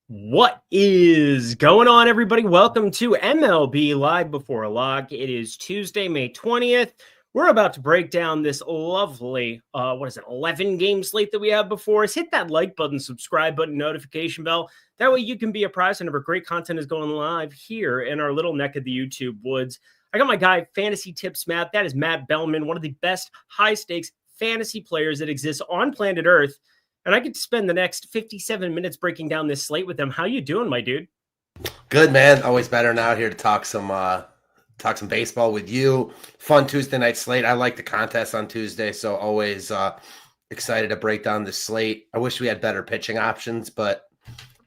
What is going on, everybody? Welcome to MLB Live Before a Lock. It is Tuesday, May 20th. We're about to break down this lovely, 11-game slate that we have before us. Hit that like button, subscribe button, notification bell. That way you can be apprised whenever great content is going live here in our little neck of the YouTube woods. I got my guy, Fantasy Tips Matt. That is Matt Bellman, one of the best high-stakes fantasy players that exists on planet Earth. And I get to spend the next 57 minutes breaking down this slate with them. How you doing, my dude? Good, man. Always better now here to talk some baseball with you. Fun Tuesday night slate. I like the contest on Tuesday, so always excited to break down the slate. I wish we had better pitching options, but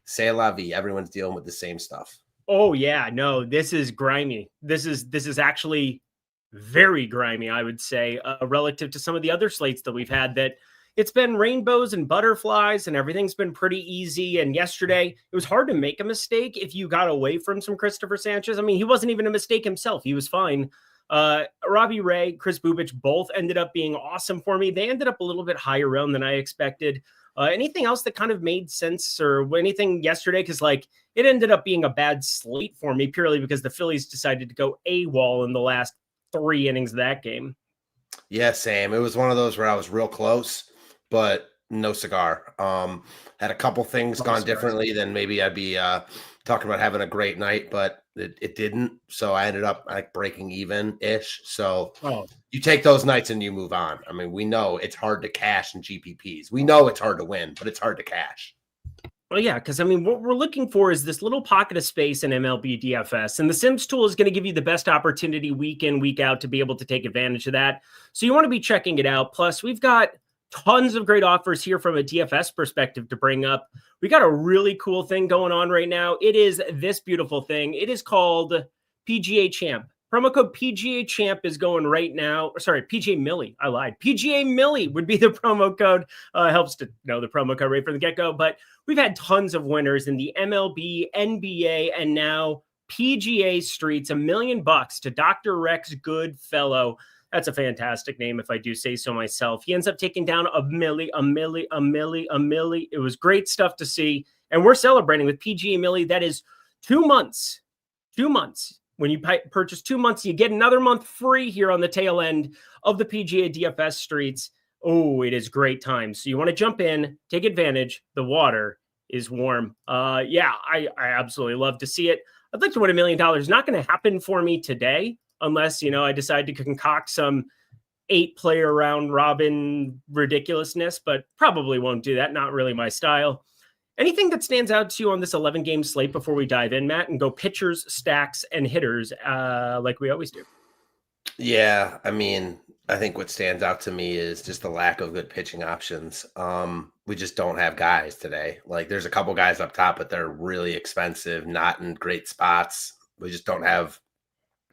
c'est la vie. Everyone's dealing with the same stuff. Oh yeah, no, this is grimy. This is actually very grimy, I would say, relative to some of the other slates that we've had that it's been rainbows and butterflies and everything's been pretty easy. And yesterday, it was hard to make a mistake if you got away from some Christopher Sanchez. I mean, he wasn't even a mistake himself. He was fine. Robbie Ray, Chris Bubich both ended up being awesome for me. They ended up a little bit higher round than I expected. Anything else that kind of made sense or anything yesterday? Because it ended up being a bad slate for me purely because the Phillies decided to go AWOL in the last 3 innings of that game. Yeah, same. It was one of those where I was real close, but no cigar. Had a couple things gone differently, then maybe I'd be talking about having a great night, but it didn't. So I ended up breaking even-ish. So you take those nights and you move on. I mean, we know it's hard to cash in GPPs. We know it's hard to win, but it's hard to cash. Well, yeah, because I mean, what we're looking for is this little pocket of space in MLB DFS, and the Sims tool is going to give you the best opportunity week in, week out to be able to take advantage of that. So you want to be checking it out. Plus, we've got tons of great offers here from a DFS perspective to bring up. We got a really cool thing going on right now. It is this beautiful thing. It is called PGA Champ. Promo code PGA Champ is going right now. Sorry, PGA Millie. I lied. PGA Millie would be the promo code. Helps to know the promo code right from the get-go. But we've had tons of winners in the MLB, NBA, and now PGA streets. $1 million to Dr. Rex Goodfellow. That's a fantastic name, if I do say so myself. He ends up taking down a milli. It was great stuff to see. And we're celebrating with PGA Millie. That is 2 months. 2 months. When you purchase 2 months, you get another month free here on the tail end of the PGA DFS streets. Oh, it is great time. So you want to jump in, take advantage. The water is warm. Yeah, I absolutely love to see it. I'd like to win $1 million. Not going to happen for me today, unless, I decide to concoct some 8-player round robin ridiculousness, but probably won't do that. Not really my style. Anything that stands out to you on this 11-game slate before we dive in, Matt, and go pitchers, stacks, and hitters like we always do? Yeah, I mean, I think what stands out to me is just the lack of good pitching options. We just don't have guys today. There's a couple guys up top, but they're really expensive, not in great spots. We just don't have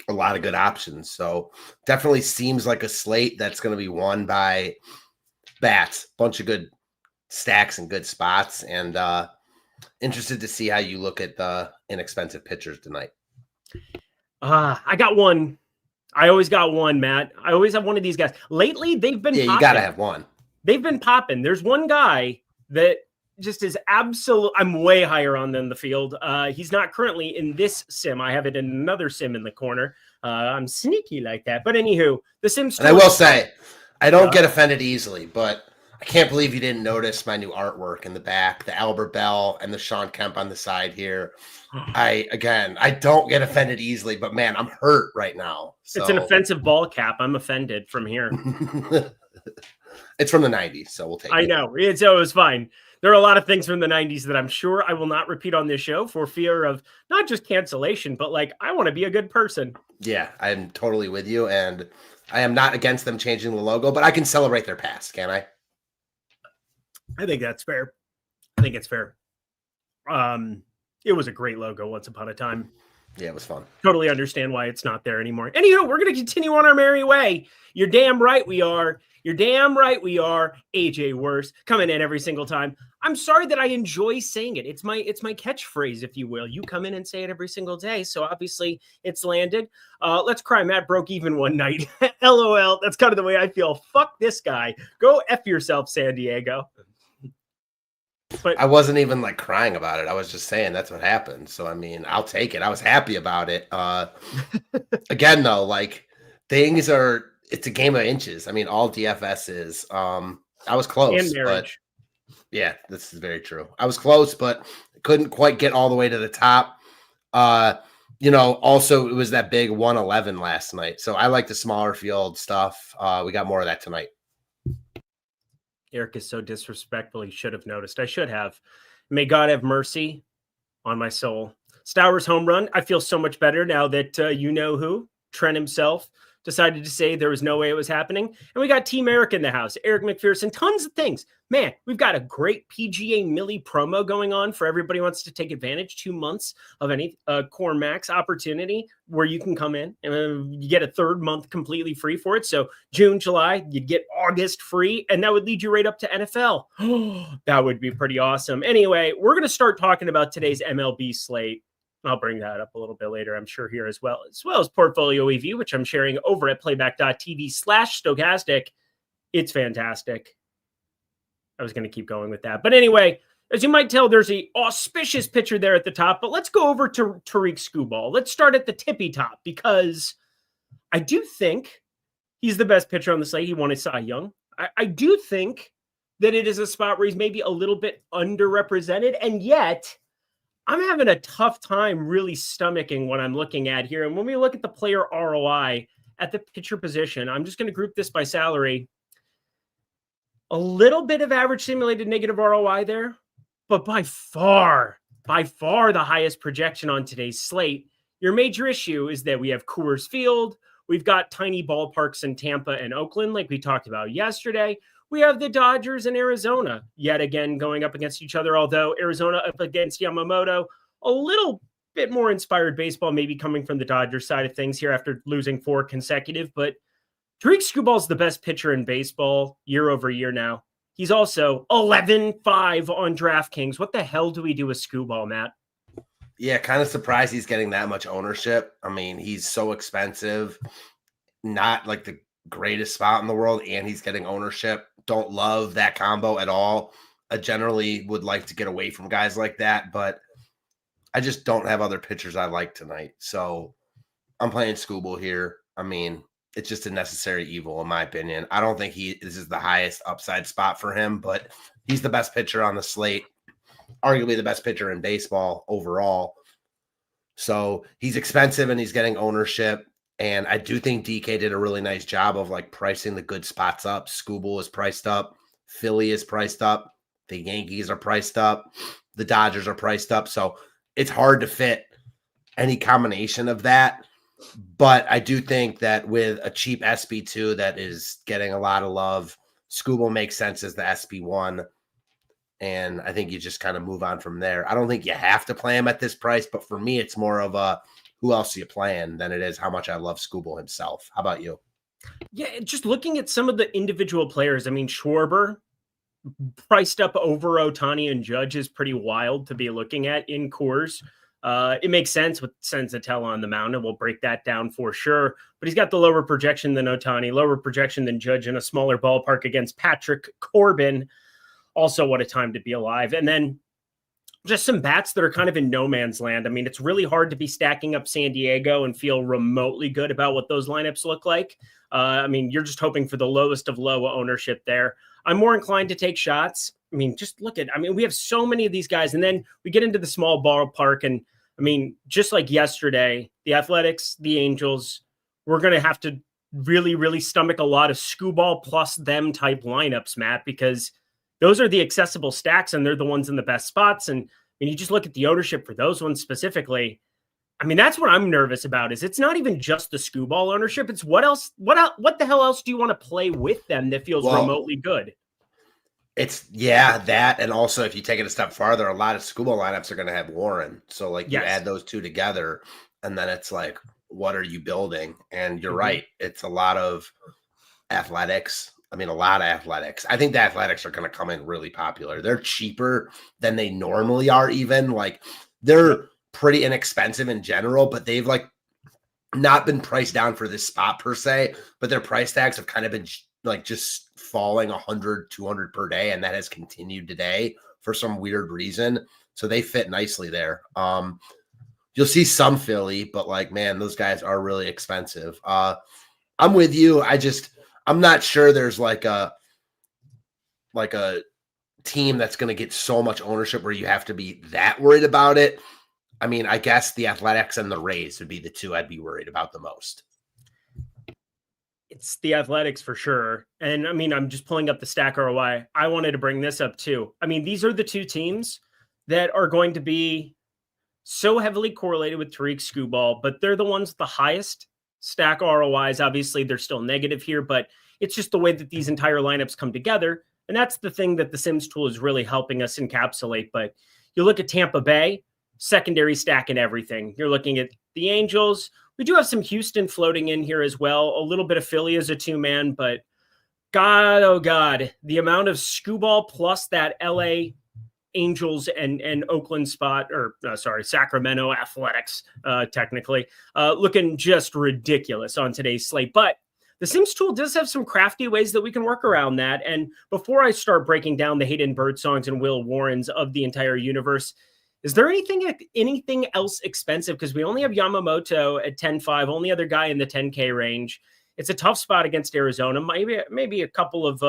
a lot of good options. So definitely seems like a slate that's going to be won by bats, bunch of good stacks and good spots, and interested to see how you look at the inexpensive pitchers tonight. I got one. I always got one, Matt. I always have one of these guys. Lately, they've been popping. You got to have one. They've been popping. There's one guy that just is absolute. I'm way higher on than the field. He's not currently in this sim. I have it in another sim in the corner. I'm sneaky like that. But anywho, the Sims. And I will say, I don't get offended easily, but I can't believe you didn't notice my new artwork in the back, the Albert Bell and the Sean Kemp on the side here. I don't get offended easily, but man, I'm hurt right now. So. It's an offensive ball cap. I'm offended from here. It's from the 90s, so we'll take it. I know. It was fine. There are a lot of things from the 90s that I'm sure I will not repeat on this show for fear of not just cancellation, but I want to be a good person. Yeah, I'm totally with you. And I am not against them changing the logo, but I can celebrate their past, can I? I think that's fair. I think it's fair. It was a great logo once upon a time. Yeah, it was fun. Totally understand why it's not there anymore. Anywho, we're going to continue on our merry way. You're damn right we are. You're damn right we are. AJ Worse coming in every single time. I'm sorry that I enjoy saying it. It's my catchphrase, if you will. You come in and say it every single day. So obviously it's landed. Let's cry. Matt broke even one night. LOL. That's kind of the way I feel. Fuck this guy. Go F yourself, San Diego. But I wasn't even like crying about it. I was just saying that's what happened. So I mean, I'll take it. I was happy about it. Again, though, like it's a game of inches. I mean, all DFS is. I was and close, but marriage. yeah, this is very true. I was close, but couldn't quite get all the way to the top. Also it was that big 111 last night. So I like the smaller field stuff. We got more of that tonight. Eric is so disrespectful. He should have noticed. I should have. May God have mercy on my soul. Stowers home run. I feel so much better now that you know who, Trent himself, decided to say there was no way it was happening. And we got Team Eric in the house, Eric McPherson, tons of things. Man, we've got a great PGA Millie promo going on for everybody who wants to take advantage. 2 months of any Core Max opportunity where you can come in and you get a third month completely free for it. So June, July, you'd get August free, and that would lead you right up to NFL. That would be pretty awesome. Anyway, we're going to start talking about today's MLB slate. I'll bring that up a little bit later, I'm sure, here as well as Portfolio EV, which I'm sharing over at playback.tv/Stokastic. It's fantastic. I was going to keep going with that. But anyway, as you might tell, there's a auspicious pitcher there at the top. But let's go over to Tarik Skubal. Let's start at the tippy top because I do think he's the best pitcher on the slate. He won a Cy Young. I do think that it is a spot where he's maybe a little bit underrepresented, and yet I'm having a tough time really stomaching what I'm looking at here. And when we look at the player ROI at the pitcher position, I'm just going to group this by salary. A little bit of average simulated negative ROI there, but by far the highest projection on today's slate. Your major issue is that we have Coors Field. We've got tiny ballparks in Tampa and Oakland, like we talked about yesterday. We have the Dodgers and Arizona yet again going up against each other, although Arizona up against Yamamoto, a little bit more inspired baseball maybe coming from the Dodgers side of things here after losing 4 consecutive. But Tarik Skubal is the best pitcher in baseball year over year now. He's also 11-5 on DraftKings. What the hell do we do with Skubal, Matt? Yeah, kind of surprised he's getting that much ownership. I mean, he's so expensive, not like the greatest spot in the world, and he's getting ownership. Don't love that combo at all. I generally would like to get away from guys like that, but I just don't have other pitchers I like tonight. So I'm playing Skubal here. I mean, it's just a necessary evil, in my opinion. I don't think this is the highest upside spot for him, but he's the best pitcher on the slate, arguably the best pitcher in baseball overall. So he's expensive and he's getting ownership. And I do think DK did a really nice job of like pricing the good spots up. Skubal is priced up. Philly is priced up. The Yankees are priced up. The Dodgers are priced up. So it's hard to fit any combination of that. But I do think that with a cheap SP2 that is getting a lot of love, Skubal makes sense as the SP1. And I think you just kind of move on from there. I don't think you have to play him at this price, but for me, it's more of a who else are you playing than it is how much I love Skubal himself. How about you? Yeah, just looking at some of the individual players. I mean, Schwarber priced up over Ohtani and Judge is pretty wild to be looking at in Coors. It makes sense with Senzatella on the mound, and we'll break that down for sure. But he's got the lower projection than Ohtani, lower projection than Judge in a smaller ballpark against Patrick Corbin. Also, what a time to be alive. And then just some bats that are kind of in no man's land. I mean, it's really hard to be stacking up San Diego and feel remotely good about what those lineups look like. I mean, you're just hoping for the lowest of low ownership there. I'm more inclined to take shots. I mean, just look at, we have so many of these guys, and then we get into the small ballpark. And I mean, just like yesterday, the Athletics, the Angels, we're going to have to really, really stomach a lot of Skubal plus them type lineups, Matt, because those are the accessible stacks and they're the ones in the best spots. And when you just look at the ownership for those ones specifically, I mean, that's what I'm nervous about is it's not even just the Skubal ownership. It's what the hell else do you want to play with them that feels remotely good? It's that. And also if you take it a step farther, a lot of Skubal lineups are going to have Warren. So like you add those two together and then it's like, what are you building? And you're right. It's a lot of Athletics. I mean, a lot of Athletics. I think the Athletics are going to come in really popular. They're cheaper than they normally are even. Like, they're pretty inexpensive in general, but they've, like, not been priced down for this spot per se, but their price tags have kind of been, like, just falling 100, 200 per day, and that has continued today for some weird reason. So they fit nicely there. You'll see some Philly, but like, man, those guys are really expensive. I'm with you. I'm not sure there's like a team that's going to get so much ownership where you have to be that worried about it. I mean, I guess the Athletics and the Rays would be the two I'd be worried about the most. It's the Athletics for sure. And I mean, I'm just pulling up the stack ROI. I wanted to bring this up too. I mean, these are the two teams that are going to be so heavily correlated with Tarik Skubal, but they're the ones with the highest stack ROIs. Obviously, they're still negative here, but it's just the way that these entire lineups come together. And that's the thing that the Sims tool is really helping us encapsulate. But you look at Tampa Bay, secondary stack and everything. You're looking at the Angels. We do have some Houston floating in here as well. A little bit of Philly as a two-man, but God, oh God, the amount of Skubal plus that LA Angels and Oakland spot, or Sacramento Athletics, technically, looking just ridiculous on today's slate. But the Sims tool does have some crafty ways that we can work around that. And before I start breaking down the Hayden Birdsongs and Will Warrens of the entire universe, is there anything else expensive? Because we only have Yamamoto at 10.5, only other guy in the 10K range. It's a tough spot against Arizona. Maybe a couple of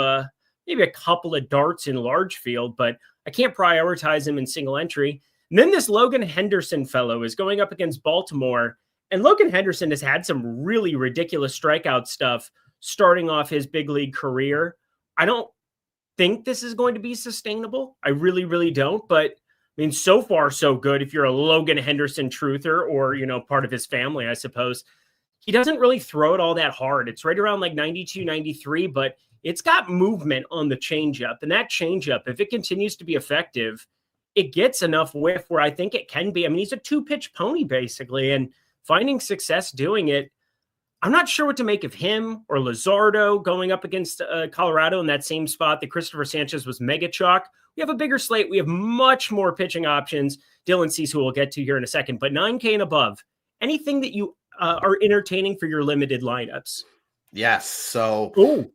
darts in large field, but I can't prioritize him in single entry. And then this Logan Henderson fellow is going up against Baltimore. And Logan Henderson has had some really ridiculous strikeout stuff starting off his big league career. I don't think this is going to be sustainable. I really, really don't. But I mean, so far, so good. If you're a Logan Henderson truther or, part of his family, I suppose, he doesn't really throw it all that hard. It's right around like 92, 93, but it's got movement on the changeup. And that changeup, if it continues to be effective, it gets enough whiff where I think it can be. I mean, he's a two-pitch pony, basically, and finding success doing it. I'm not sure what to make of him or Luzardo going up against Colorado in that same spot that Christopher Sanchez was mega chalk. We have a bigger slate. We have much more pitching options. Dylan Cease, who we'll get to here in a second, but 9K and above. Anything that you are entertaining for your limited lineups? Yes. So,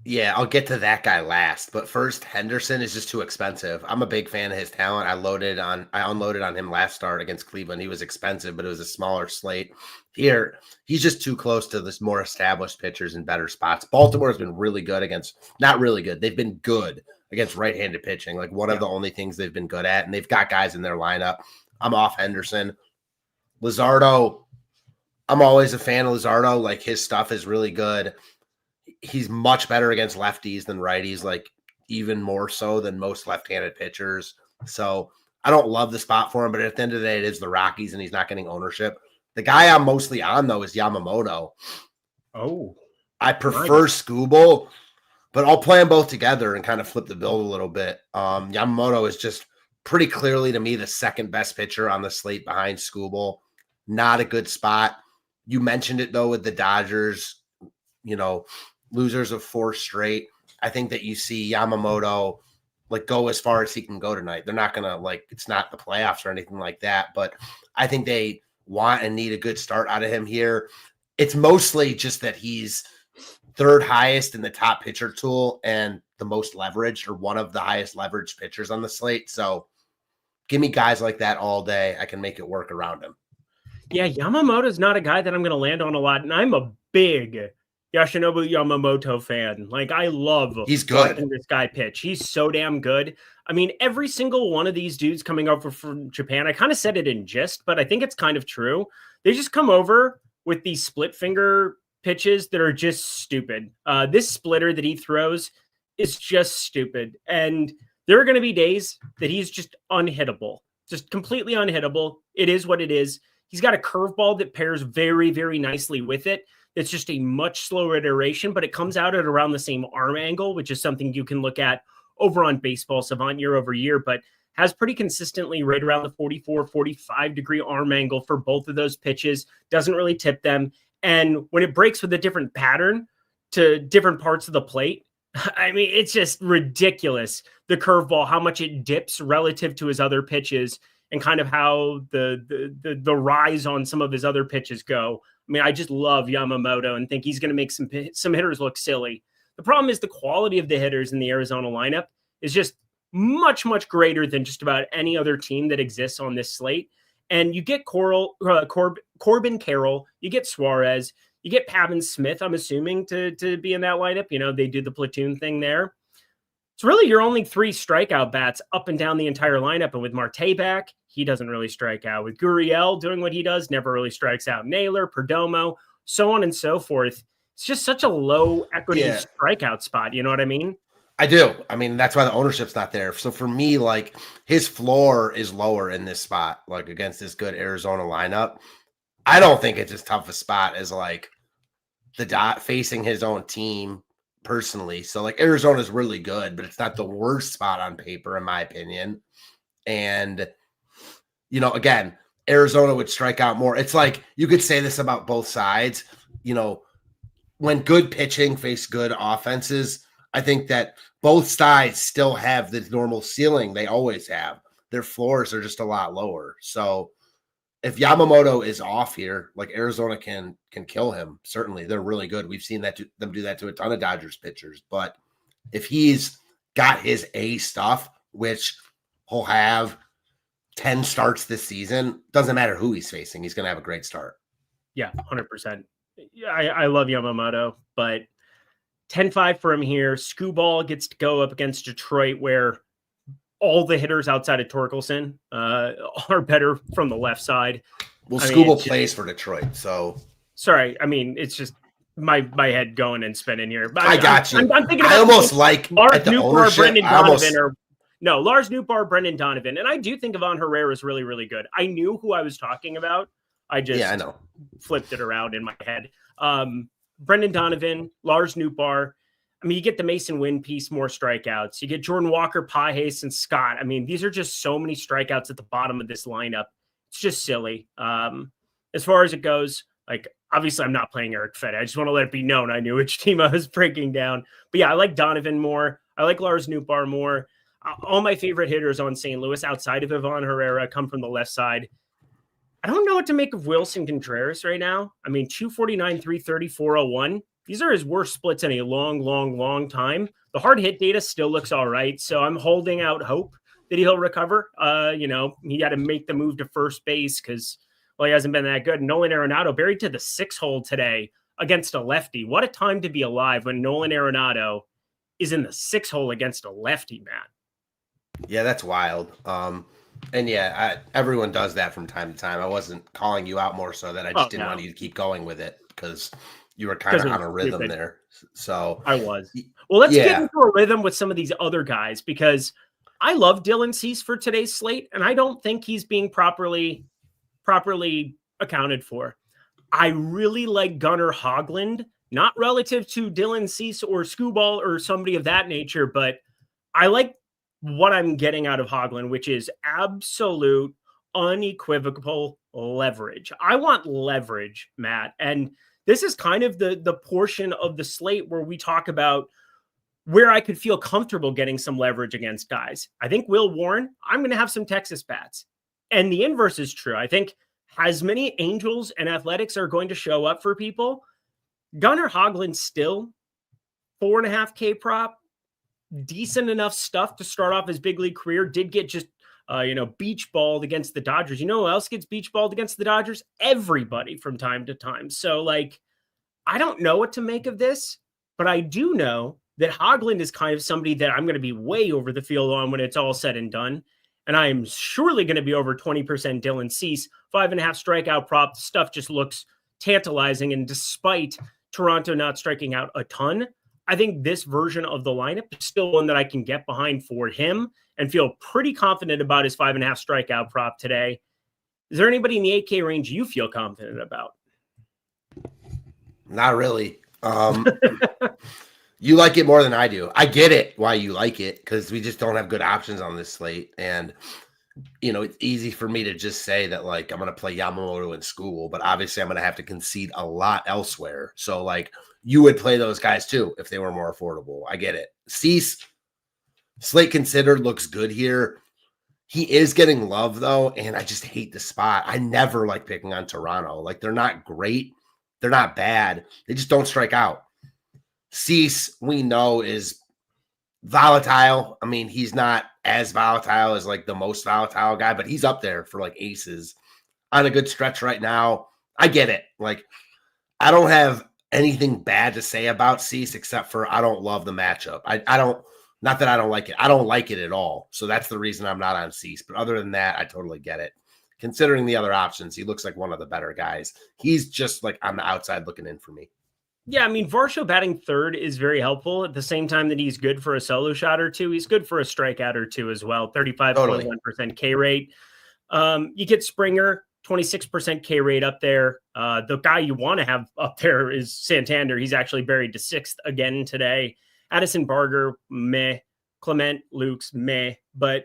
yeah, I'll get to that guy last. But first, Henderson is just too expensive. I'm a big fan of his talent. I unloaded on him last start against Cleveland. He was expensive, but it was a smaller slate. Here, he's just too close to this more established pitchers in better spots. Baltimore has been really good not really good. They've been good against right-handed pitching, like one of the only things they've been good at, and they've got guys in their lineup. I'm off Henderson. Luzardo, I'm always a fan of Luzardo. Like, his stuff is really good. He's much better against lefties than righties, like even more so than most left-handed pitchers. So I don't love the spot for him, but at the end of the day, it is the Rockies, and he's not getting ownership. The guy I'm mostly on, though, is Yamamoto. Oh. I prefer Skubal, but I'll play them both together and kind of flip the bill a little bit. Yamamoto is just pretty clearly, to me, the second best pitcher on the slate behind Skubal. Not a good spot. You mentioned it, though, with the Dodgers, losers of 4 straight. I think that you see Yamamoto go as far as he can go tonight. They're not going to it's not the playoffs or anything like that, but I think they want and need a good start out of him here. It's mostly just that he's third highest in the top pitcher tool and the most leveraged, or one of the highest leveraged pitchers on the slate. So give me guys like that all day. I can make it work around him. Yeah, Yamamoto is not a guy that I'm going to land on a lot, and I'm a big Yoshinobu Yamamoto fan. Like, I love he's good. Watching this guy pitch. He's so damn good. I mean, every single one of these dudes coming over from Japan, I kind of said it in jest, but I think it's kind of true. They just come over with these split finger pitches that are just stupid. This splitter that he throws is just stupid. And there are going to be days that he's just unhittable, just completely unhittable. It is what it is. He's got a curveball that pairs very, very nicely with it. It's just a much slower iteration, but it comes out at around the same arm angle, which is something you can look at over on Baseball Savant year over year, but has pretty consistently right around the 44, 45 degree arm angle for both of those pitches. Doesn't really tip them. And when it breaks with a different pattern to different parts of the plate, I mean, it's just ridiculous. The curveball, how much it dips relative to his other pitches, and kind of how the rise on some of his other pitches go. I mean, I just love Yamamoto and think he's going to make some hitters look silly. The problem is the quality of the hitters in the Arizona lineup is just much, much greater than just about any other team that exists on this slate. And you get Corbin Carroll, you get Suarez, you get Pavin Smith, I'm assuming, to be in that lineup. You know, they do the platoon thing there. It's really your only 3 strikeout bats up and down the entire lineup. And with Marte back, he doesn't really strike out. With Gurriel doing what he does, never really strikes out. Naylor, Perdomo, so on and so forth. It's just such a low equity strikeout spot. You know what I mean? I do. I mean, that's why the ownership's not there. So for me, like, his floor is lower in this spot, like against this good Arizona lineup. I don't think it's as tough a spot as like the facing his own team personally. So like Arizona's really good, but it's not the worst spot on paper, in my opinion. And, you know, again, Arizona would strike out more. It's like, you could say this about both sides. You know, when good pitching face good offenses, I think that both sides still have the normal ceiling they always have. Their floors are just a lot lower. So if Yamamoto is off here, like, Arizona can kill him. Certainly, they're really good. We've seen them do that to a ton of Dodgers pitchers. But if he's got his A stuff, which he'll have 10 starts this season, doesn't matter who he's facing, he's going to have a great start. Yeah, 100%. Yeah, I love Yamamoto, but 10-5 for him here. Skubal gets to go up against Detroit, where all the hitters outside of Torkelson are better from the left side. Well, Skubal plays for Detroit, so sorry. I mean, it's just my head going and spinning here. But I got you. I'm thinking about I almost like Lars Nootbaar, Brendan Donovan, Lars Nootbaar, Brendan Donovan, and I do think Ivan Herrera is really, really good. I knew who I was talking about. I know. Flipped it around in my head. Brendan Donovan, Lars Nootbaar. I mean, you get the Mason Wynn piece, more strikeouts. You get Jordan Walker, Pages, and Scott. I mean, these are just so many strikeouts at the bottom of this lineup. It's just silly. As far as it goes, like, obviously I'm not playing Eric Fedde. I just want to let it be known I knew which team I was breaking down. But yeah, I like Donovan more. I like Lars Nootbaar more. All my favorite hitters on St. Louis outside of Ivan Herrera come from the left side. I don't know what to make of Wilson Contreras right now. I mean, 249, 330, 401. These are his worst splits in a long, long, long time. The hard hit data still looks all right. So I'm holding out hope that he'll recover. You know, he got to make the move to first base because, well, he hasn't been that good. Nolan Arenado buried to the 6-hole today against a lefty. What a time to be alive when Nolan Arenado is in the 6-hole against a lefty, man. Yeah, that's wild. And yeah, everyone does that from time to time. I wasn't calling you out more so that I just didn't want you to keep going with it because you were kind of on a rhythm there. So I was. Well, let's get into a rhythm with some of these other guys because I love Dylan Cease for today's slate, and I don't think he's being properly accounted for. I really like Gunnar Hoglund, not relative to Dylan Cease or Skubal or somebody of that nature, but I like what I'm getting out of Hoglund, which is absolute, unequivocal leverage. I want leverage, Matt. And this is kind of the portion of the slate where we talk about where I could feel comfortable getting some leverage against guys. I think Will Warren, I'm going to have some Texas bats. And the inverse is true. I think as many Angels and Athletics are going to show up for people, Gunnar Hoglund still 4.5K prop, decent enough stuff to start off his big league career. Did get just, beach balled against the Dodgers. You know who else gets beach balled against the Dodgers? Everybody from time to time. So, like, I don't know what to make of this, but I do know that Hoglund is kind of somebody that I'm going to be way over the field on when it's all said and done. And I am surely going to be over 20% Dylan Cease. 5.5 strikeout prop. Stuff just looks tantalizing. And despite Toronto not striking out a ton, I think this version of the lineup is still one that I can get behind for him and feel pretty confident about his 5.5 strikeout prop today. Is there anybody in the 8K range you feel confident about? Not really. You like it more than I do. I get it why you like it because we just don't have good options on this slate. And, you know, it's easy for me to just say that, like, I'm going to play Yamamoto and Skubal, but obviously I'm going to have to concede a lot elsewhere. So, like, you would play those guys too if they were more affordable. I get it. Cease, slate considered, looks good here. He is getting love, though, and I just hate the spot. I never like picking on Toronto. Like, they're not great. They're not bad. They just don't strike out. Cease, we know, is Volatile. I mean, he's not as volatile as like the most volatile guy, but he's up there for like aces on a good stretch right now. I get it. Like, I don't have anything bad to say about Cease except for I don't love the matchup. I don't, not that I don't like it. I don't like it at all. So that's the reason I'm not on Cease. But other than that, I totally get it. Considering the other options, he looks like one of the better guys. He's just like on the outside looking in for me. Yeah, I mean, Varsho batting third is very helpful. At the same time that he's good for a solo shot or two, he's good for a strikeout or two as well. 35.1% K rate. You get Springer, 26% K rate up there. The guy you want to have up there is Santander. He's actually buried to sixth again today. Addison Barger, meh. Clement, Lukes, meh. But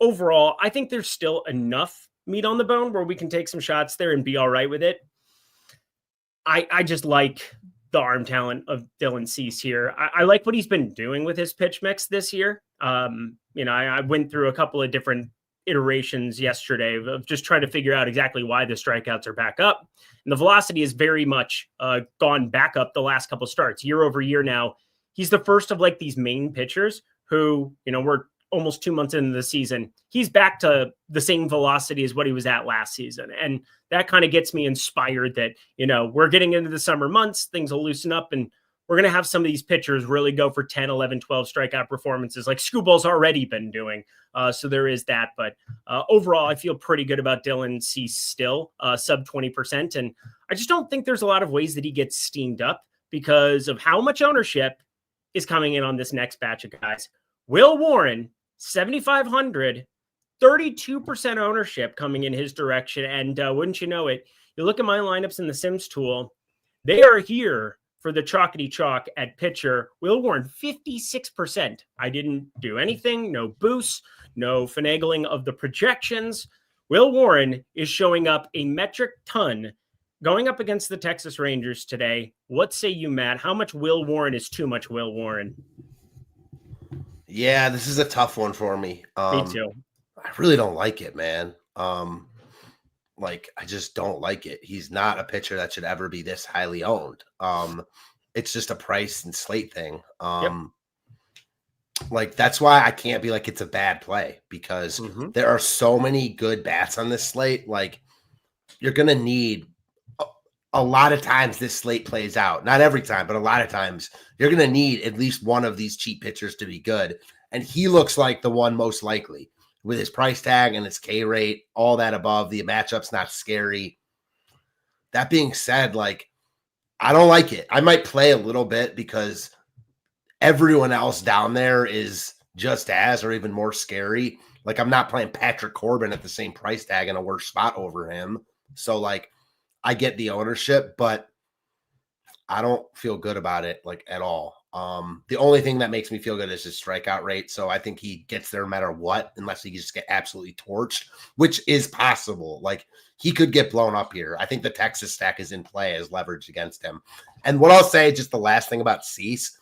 overall, I think there's still enough meat on the bone where we can take some shots there and be all right with it. I just like the arm talent of Dylan Cease here. I like what he's been doing with his pitch mix this year. I went through a couple of different iterations yesterday of just trying to figure out exactly why the strikeouts are back up. And the velocity has very much gone back up the last couple of starts, year over year now. He's the first of like these main pitchers who, we're almost 2 months into the season. He's back to the same velocity as what he was at last season. And that kind of gets me inspired that, we're getting into the summer months, things will loosen up, and we're going to have some of these pitchers really go for 10, 11, 12 strikeout performances like Skubal's already been doing. So there is that. But overall, I feel pretty good about Dylan Cease still, sub 20%. And I just don't think there's a lot of ways that he gets steamed up because of how much ownership is coming in on this next batch of guys. Will Warren, 7,500, 32% ownership coming in his direction. And wouldn't you know it, you look at my lineups in the Sims tool, they are here for the chalkity chalk at pitcher. Will Warren, 56%. I didn't do anything, no boosts, no finagling of the projections. Will Warren is showing up a metric ton going up against the Texas Rangers today. What say you, Matt? How much Will Warren is too much Will Warren? Yeah, this is a tough one for me. Me too. I really don't like it, man. I just don't like it. He's not a pitcher that should ever be this highly owned. It's just a price and slate thing. That's why I can't be like it's a bad play because there are so many good bats on this slate. Like, you're gonna need a lot of times this slate plays out. Not every time, but a lot of times you're going to need at least one of these cheap pitchers to be good. And he looks like the one most likely with his price tag and his K rate, all that above. The matchup's not scary. That being said, I don't like it. I might play a little bit because everyone else down there is just as or even more scary. Like, I'm not playing Patrick Corbin at the same price tag in a worse spot over him. So, I get the ownership, but I don't feel good about it at all. The only thing that makes me feel good is his strikeout rate. So I think he gets there no matter what, unless he just get absolutely torched, which is possible. He could get blown up here. I think the Texas stack is in play as leverage against him. And what I'll say, just the last thing about Cease,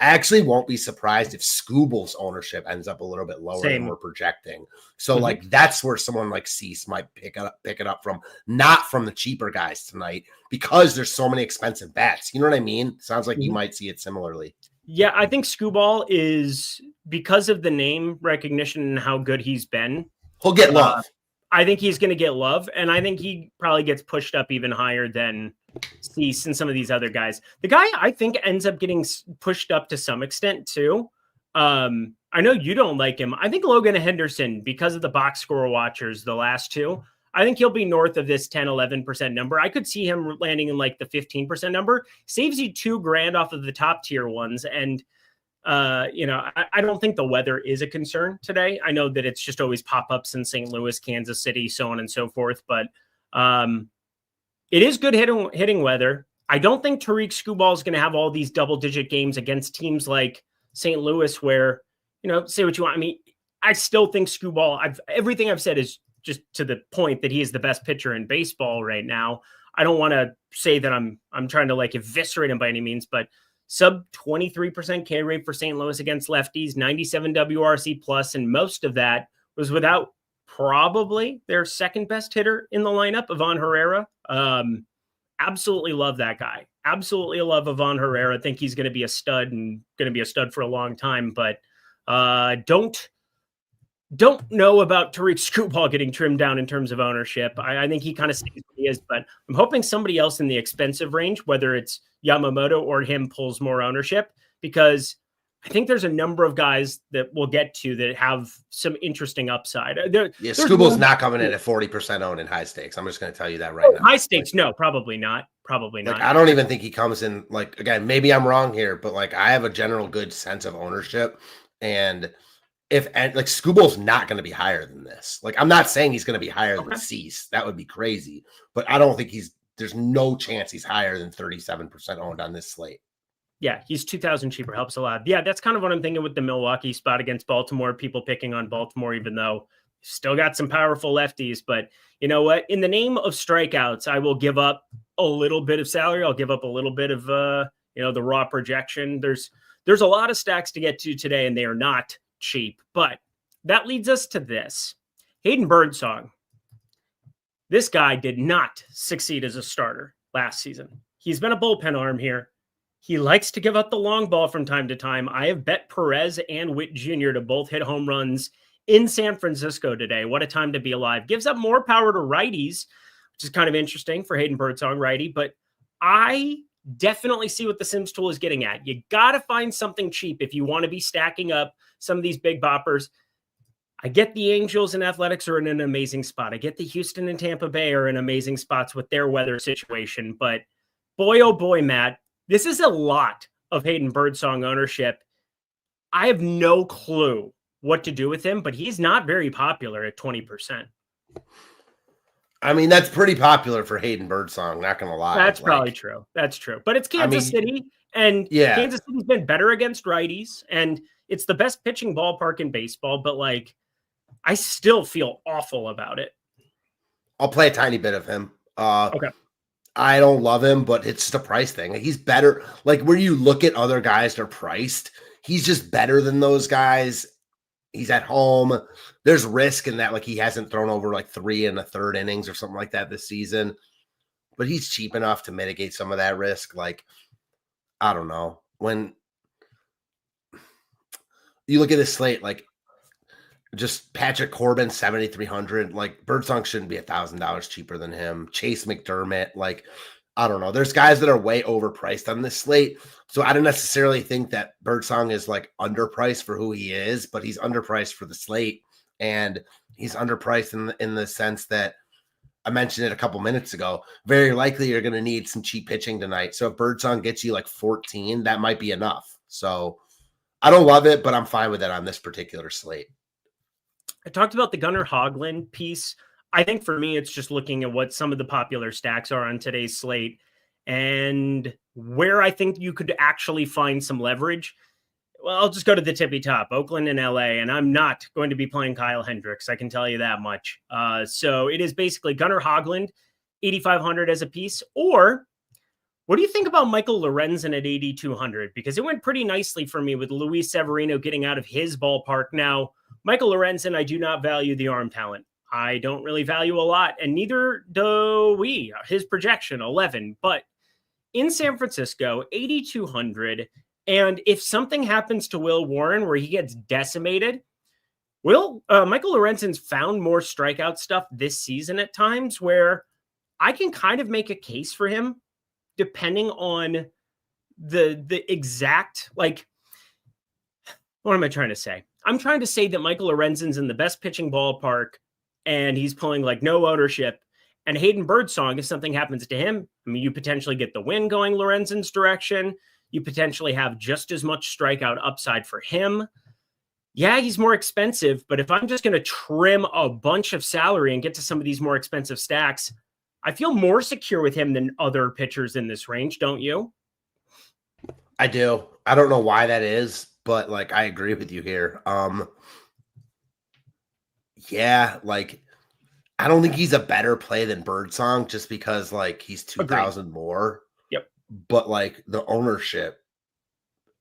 I actually won't be surprised if Skubal's ownership ends up a little bit lower than we're projecting. So that's where someone like Cease might pick it up from, not from the cheaper guys tonight, because there's so many expensive bats. You know what I mean? Sounds like you might see it similarly. Yeah, I think Skubal is, because of the name recognition and how good he's been, he'll get love. I think he's going to get love, and I think he probably gets pushed up even higher than Cease and some of these other guys. The guy I think ends up getting pushed up to some extent too. I know you don't like him. I think Logan Henderson, because of the box score watchers, the last two, I think he'll be north of this 10, 11% number. I could see him landing in the 15% number. Saves you $2,000 off of the top tier ones. And I don't think the weather is a concern today. I know that it's just always pop-ups in St. Louis, Kansas City, so on and so forth. But it is good hitting weather. I don't think Tarik Skubal is going to have all these double-digit games against teams like St. Louis where, say what you want. I mean, I still think Skubal, everything I've said is just to the point that he is the best pitcher in baseball right now. I don't want to say that I'm trying to eviscerate him by any means, but sub 23% K rate for St. Louis against lefties, 97 WRC plus, and most of that was without probably their second best hitter in the lineup, Ivan Herrera. Absolutely love that guy. Absolutely love Ivan Herrera. I think he's going to be a stud and going to be a stud for a long time. But Don't know about Tarik Skubal getting trimmed down in terms of ownership. I think he kind of stays where he is, but I'm hoping somebody else in the expensive range, whether it's Yamamoto or him, pulls more ownership, because I think there's a number of guys that we'll get to that have some interesting upside. Skubal's not coming in at 40% owned in high stakes. I'm just going to tell you that right now. High stakes, no, probably not. Probably not. I don't even think he comes in, again, maybe I'm wrong here, but I have a general good sense of ownership. And Skubal's not going to be higher than this. I'm not saying he's going to be higher than Cease. That would be crazy. But I don't think there's no chance he's higher than 37% owned on this slate. Yeah, he's 2,000 cheaper. Helps a lot. Yeah, that's kind of what I'm thinking with the Milwaukee spot against Baltimore. People picking on Baltimore, even though still got some powerful lefties. But you know what? In the name of strikeouts, I will give up a little bit of salary. I'll give up a little bit of the raw projection. There's a lot of stacks to get to today, and they are not cheap. But that leads us to this. Hayden Birdsong. This guy did not succeed as a starter last season. He's been a bullpen arm here. He likes to give up the long ball from time to time. I have bet Perez and Witt Jr. to both hit home runs in San Francisco today. What a time to be alive. Gives up more power to righties, which is kind of interesting for Hayden Birdsong, righty. But I definitely see what the Sims tool is getting at. You got to find something cheap if you want to be stacking up some of these big boppers. I get the Angels and Athletics are in an amazing spot. I get the Houston and Tampa Bay are in amazing spots with their weather situation. But boy, oh boy, Matt, this is a lot of Hayden Birdsong ownership. I have no clue what to do with him, but he's not very popular at 20%. I mean, that's pretty popular for Hayden Birdsong, not going to lie. That's probably true. That's true. But it's Kansas City, and Kansas City's been better against righties, and it's the best pitching ballpark in baseball, but I still feel awful about it. I'll play a tiny bit of him. Okay. I don't love him, but it's just a price thing. He's better. Where you look at other guys that are priced, he's just better than those guys. He's at home. There's risk in that, he hasn't thrown over 3 1/3 innings or something like that this season, but he's cheap enough to mitigate some of that risk. I don't know. When you look at this slate, just Patrick Corbin, 7,300. Birdsong shouldn't be $1,000 cheaper than him. Chase McDermott, I don't know. There's guys that are way overpriced on this slate. So I don't necessarily think that Birdsong is underpriced for who he is, but he's underpriced for the slate. And he's underpriced in the sense that I mentioned it a couple minutes ago. Very likely you're going to need some cheap pitching tonight. So if Birdsong gets you 14, that might be enough. So I don't love it, but I'm fine with it on this particular slate. I talked about the Gunnar Hoglund piece. I think for me, it's just looking at what some of the popular stacks are on today's slate and where I think you could actually find some leverage. Well, I'll just go to the tippy top, Oakland and LA, and I'm not going to be playing Kyle Hendricks. I can tell you that much. So it is basically Gunnar Hoglund, 8,500 as a piece. Or what do you think about Michael Lorenzen at 8,200? Because it went pretty nicely for me with Luis Severino getting out of his ballpark. Now, Michael Lorenzen, I do not value the arm talent. I don't really value a lot, and neither do we. His projection, 11. But in San Francisco, 8,200. And if something happens to Will Warren where he gets decimated, Michael Lorenzen's found more strikeout stuff this season at times where I can kind of make a case for him depending on the exact, what am I trying to say? I'm trying to say that Michael Lorenzen's in the best pitching ballpark and he's pulling no ownership. And Hayden Birdsong, if something happens to him, I mean, you potentially get the win going Lorenzen's direction. You potentially have just as much strikeout upside for him. Yeah, he's more expensive, but if I'm just going to trim a bunch of salary and get to some of these more expensive stacks, I feel more secure with him than other pitchers in this range, don't you? I do. I don't know why that is, but I agree with you here. Yeah, I don't think he's a better play than Birdsong just because he's 2,000 more. Yep. But the ownership,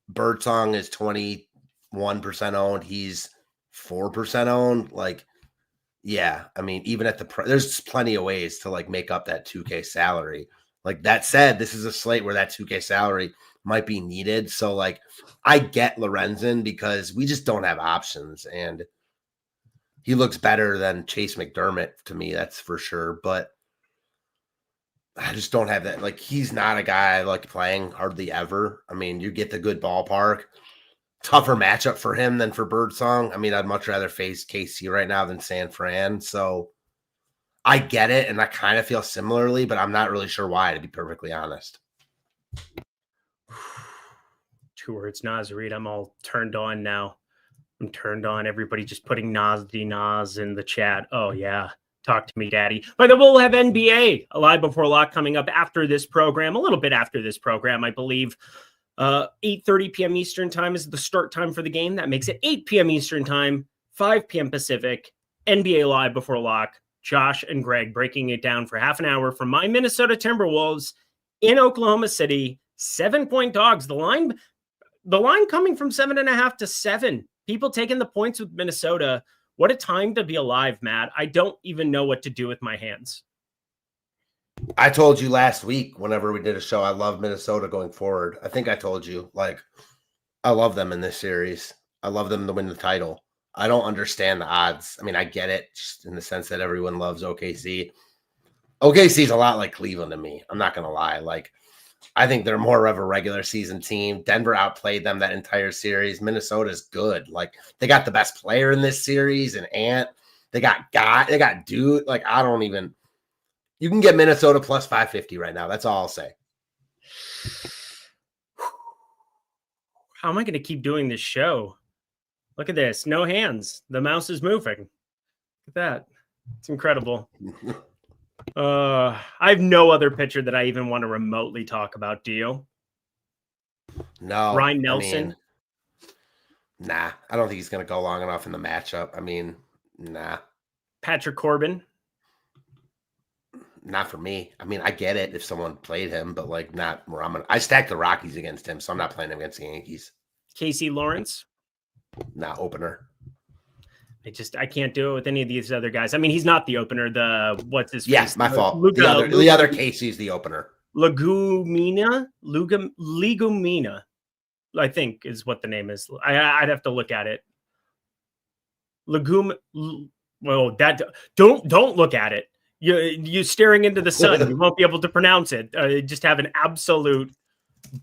Birdsong is 21% owned. He's 4% owned. Yeah, I mean, even at there's plenty of ways to make up that 2K salary. That said, this is a slate where that 2K salary might be needed. So like I get Lorenzen because we just don't have options, and he looks better than Chase McDermott to me, that's for sure. But I just don't have that. Like, he's not a guy I like playing hardly ever. I mean, you get the good ballpark. Tougher matchup for him than for Birdsong. I mean, I'd much rather face KC right now than San Fran. So I get it, and I kind of feel similarly, but I'm not really sure why, to be perfectly honest. 2 words, Nas Reed. I'm all turned on now. I'm turned on. Everybody just putting Nas in the chat. Oh, yeah. Talk to me, daddy. By the way, we'll have NBA Live Before Lock coming up after this program, a little bit after this program, I believe. 8:30 p.m. Eastern time is the start time for the game. That makes it 8 p.m. Eastern time, 5 p.m. Pacific. NBA Live Before Lock. Josh and Greg breaking it down for half an hour from my Minnesota Timberwolves in Oklahoma City. 7-point dogs. The line coming from 7.5 to 7. People taking the points with Minnesota. What a time to be alive, Matt. I don't even know what to do with my hands. I told you last week, whenever we did a show, I love Minnesota going forward. I think I told you, like, I love them in this series. I love them to win the title. I don't understand the odds. I mean, I get it just in the sense that everyone loves OKC. OKC is a lot like Cleveland to me. I'm not going to lie. Like, I think they're more of a regular season team. Denver outplayed them that entire series. Minnesota's good. Like, they got the best player in this series, and Ant. They got dude. Like, I don't even. You can get Minnesota plus 550 right now. That's all I'll say. How am I going to keep doing this show? Look at this. No hands. The mouse is moving. Look at that. It's incredible. I have no other pitcher that I even want to remotely talk about. Do you? No. Ryan Nelson? I mean, nah. I don't think he's going to go long enough in the matchup. I mean, nah. Patrick Corbin? Not for me. I mean, I get it if someone played him, but like not where I'm gonna. I stacked the Rockies against him, so I'm not playing him against the Yankees. Casey Lawrence? Not opener. I can't do it with any of these other guys. I mean, he's not the opener. What's his face? Yes, my fault. The other Casey's the opener. Legumina, I think is what the name is. I'd have to look at it. Well, that don't look at it. You're staring into the sun. You won't be able to pronounce it. Just have an absolute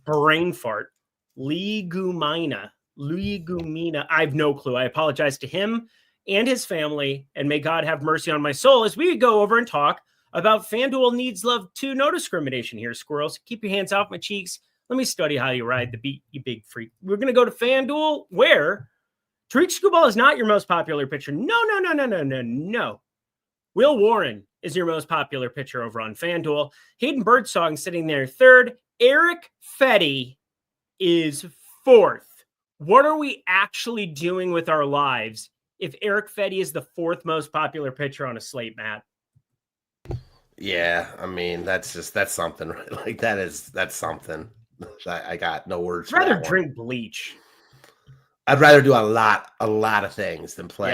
brain fart. Legumina. I have no clue. I apologize to him and his family, and may God have mercy on my soul as we go over and talk about FanDuel needs love to no discrimination here, squirrels. Keep your hands off my cheeks. Let me study how you ride the beat, you big freak. We're going to go to FanDuel, where Tarik Skubal is not your most popular pitcher. No. Will Warren is your most popular pitcher over on FanDuel. Hayden Birdsong sitting there third. Eric Fetty is fourth. What are we actually doing with our lives if Eric Fetty is the fourth most popular pitcher on a slate, Matt? Yeah, I mean, that's something, right? Like, that's something. I got no words. I'd rather drink bleach. I'd rather do a lot of things than play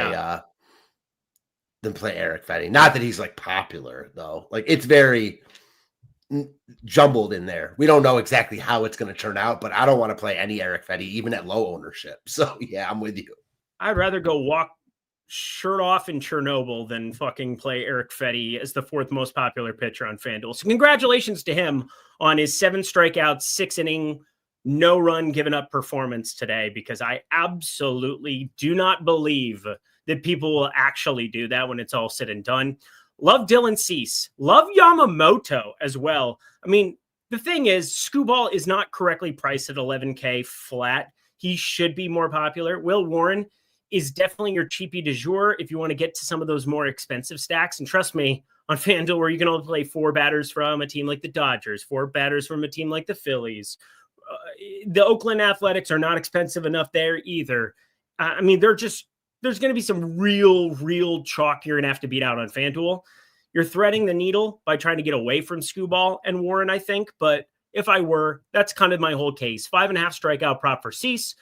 Eric Fetty. Not that he's like popular though. Like, it's very jumbled in there. We don't know exactly how it's going to turn out, but I don't want to play any Eric Fetty, even at low ownership. So yeah, I'm with you. I'd rather go walk shirt off in Chernobyl than fucking play Eric Fetty as the fourth most popular pitcher on FanDuel. So congratulations to him on his 7 strikeouts, 6 inning, no run given up performance today, because I absolutely do not believe that people will actually do that when it's all said and done. Love Dylan Cease. Love Yamamoto as well. I mean, the thing is, Skubal is not correctly priced at $11K flat. He should be more popular. Will Warren is definitely your cheapie du jour if you want to get to some of those more expensive stacks. And trust me, on FanDuel, where you can only play 4 batters from a team like the Dodgers, 4 batters from a team like the Phillies, the Oakland Athletics are not expensive enough there either. I mean, there's going to be some real chalk you're going to have to beat out on FanDuel. You're threading the needle by trying to get away from Skubal and Warren, I think. But if I were, that's kind of my whole case. 5.5 strikeout prop for Cease.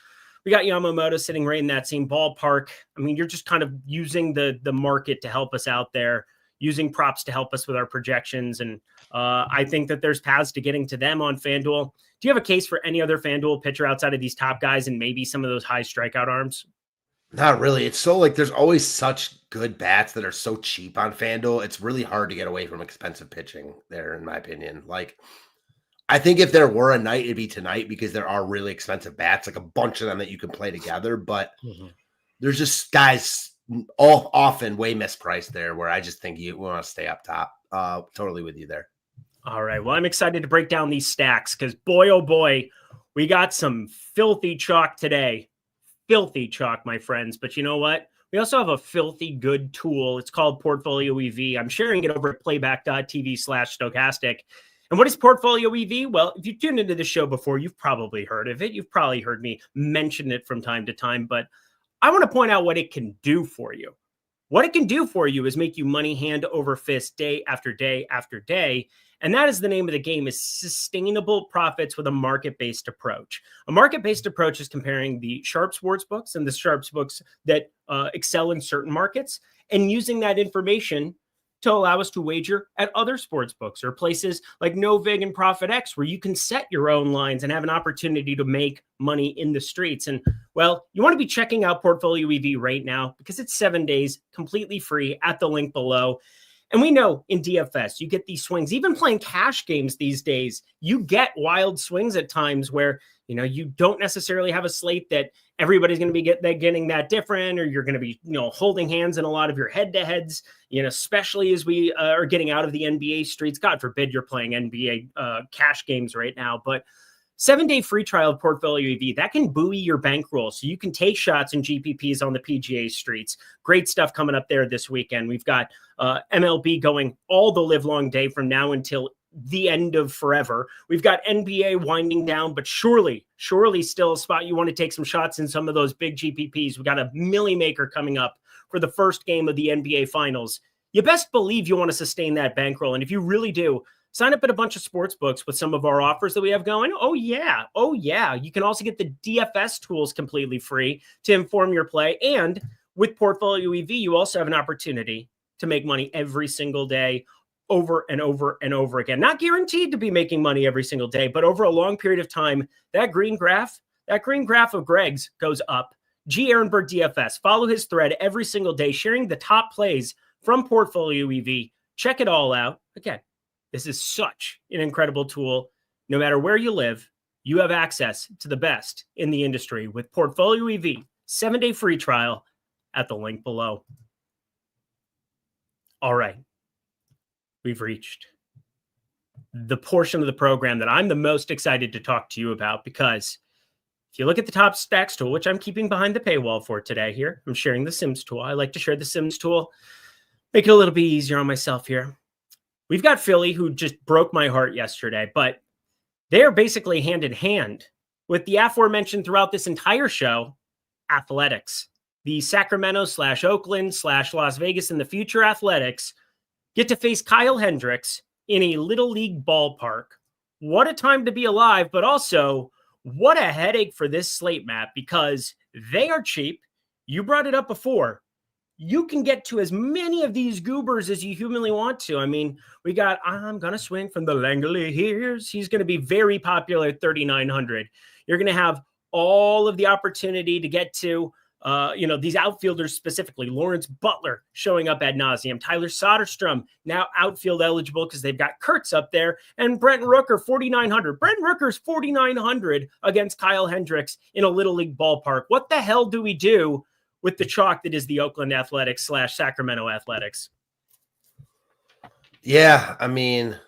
We got Yamamoto sitting right in that same ballpark. I mean, you're just kind of using the market to help us out there. using props to help us with our projections. And I think that there's paths to getting to them on FanDuel. Do you have a case for any other FanDuel pitcher outside of these top guys and maybe some of those high strikeout arms? Not really. It's so like there's always such good bats that are so cheap on FanDuel. It's really hard to get away from expensive pitching there, in my opinion. Like, I think if there were a night, it'd be tonight because there are really expensive bats, like a bunch of them that you can play together. But there's just guys all often way mispriced there where I just think you want to stay up top. Totally with you there. All right. Well, I'm excited to break down these stacks because boy, oh boy, we got some filthy chalk today. Filthy chalk, my friends. But you know what? We also have a filthy good tool. It's called Portfolio EV. I'm sharing it over at playback.tv/Stokastic. And what is Portfolio EV? Well, if you tuned into the show before, you've probably heard of it. You've probably heard me mention it from time to time, but I want to point out what it can do for you. What it can do for you is make you money hand over fist day after day after day. And that is the name of the game, is sustainable profits with a market-based approach. A market-based approach is comparing the sharp sports books and the sharp books that excel in certain markets and using that information to allow us to wager at other sports books or places like NoVig and ProfitX, where you can set your own lines and have an opportunity to make money in the streets. And well, you want to be checking out Portfolio EV right now because it's 7 days completely free at the link below. And we know in DFS, you get these swings, even playing cash games these days, you get wild swings at times where, you know, you don't necessarily have a slate that everybody's going to be getting that different, or you're going to be, you know, holding hands in a lot of your head-to-heads, you know, especially as we are getting out of the NBA streets. God forbid you're playing NBA cash games right now, but 7-day free trial of Portfolio EV, that can buoy your bankroll so you can take shots in GPPs on the PGA streets. Great stuff coming up there this weekend. We've got MLB going all the live long day from now until the end of forever. We've got NBA winding down, but surely still a spot you want to take some shots in some of those big GPPs. We got a milli maker coming up for the first game of the NBA Finals. You best believe you want to sustain that bankroll. And if you really do, sign up at a bunch of sports books with some of our offers that we have going. Oh, yeah. You can also get the DFS tools completely free to inform your play. And with Portfolio EV, you also have an opportunity to make money every single day, over and over and over again. Not guaranteed to be making money every single day, but over a long period of time, that green graph of Greg's goes up. G. Ehrenberg DFS. Follow his thread every single day, sharing the top plays from Portfolio EV. Check it all out. Again, this is such an incredible tool. No matter where you live, you have access to the best in the industry with Portfolio EV, 7-day free trial at the link below. All right. We've reached the portion of the program that I'm the most excited to talk to you about, because if you look at the top stacks tool, which I'm keeping behind the paywall for today here, I'm sharing the Sims tool. I like to share the Sims tool, make it a little bit easier on myself here. We've got Philly, who just broke my heart yesterday, but they're basically hand in hand with the aforementioned throughout this entire show, Athletics. The Sacramento/Oakland/Las Vegas in the future Athletics get to face Kyle Hendricks in a little league ballpark. What a time to be alive, but also what a headache for this slate map, because they are cheap. You brought it up before. You can get to as many of these goobers as you humanly want to. I mean, we got I'm going to swing from the Langoliers. He's going to be very popular at 3,900. You're going to have all of the opportunity to get to these outfielders, specifically Lawrence Butler showing up ad nauseum, Tyler Soderstrom now outfield eligible because they've got Kurtz up there, and Brent Rooker 4,900. Brent Rooker's 4,900 against Kyle Hendricks in a little league ballpark. What the hell do we do with the chalk that is the Oakland Athletics/Sacramento Athletics? Yeah, I mean,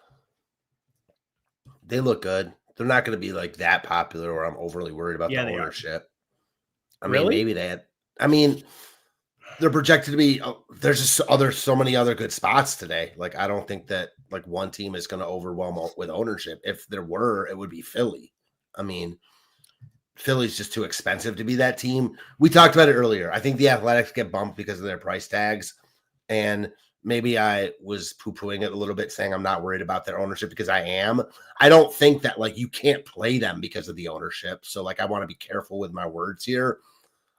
they look good. They're not going to be like that popular or I'm overly worried about the ownership. I mean, maybe they're projected to be, there's just so many other good spots today. Like, I don't think that like one team is going to overwhelm with ownership. If there were, it would be Philly. I mean, Philly's just too expensive to be that team. We talked about it earlier. I think the Athletics get bumped because of their price tags. And maybe I was poo-pooing it a little bit, saying I'm not worried about their ownership, because I am. I don't think that like you can't play them because of the ownership. So like, I want to be careful with my words here.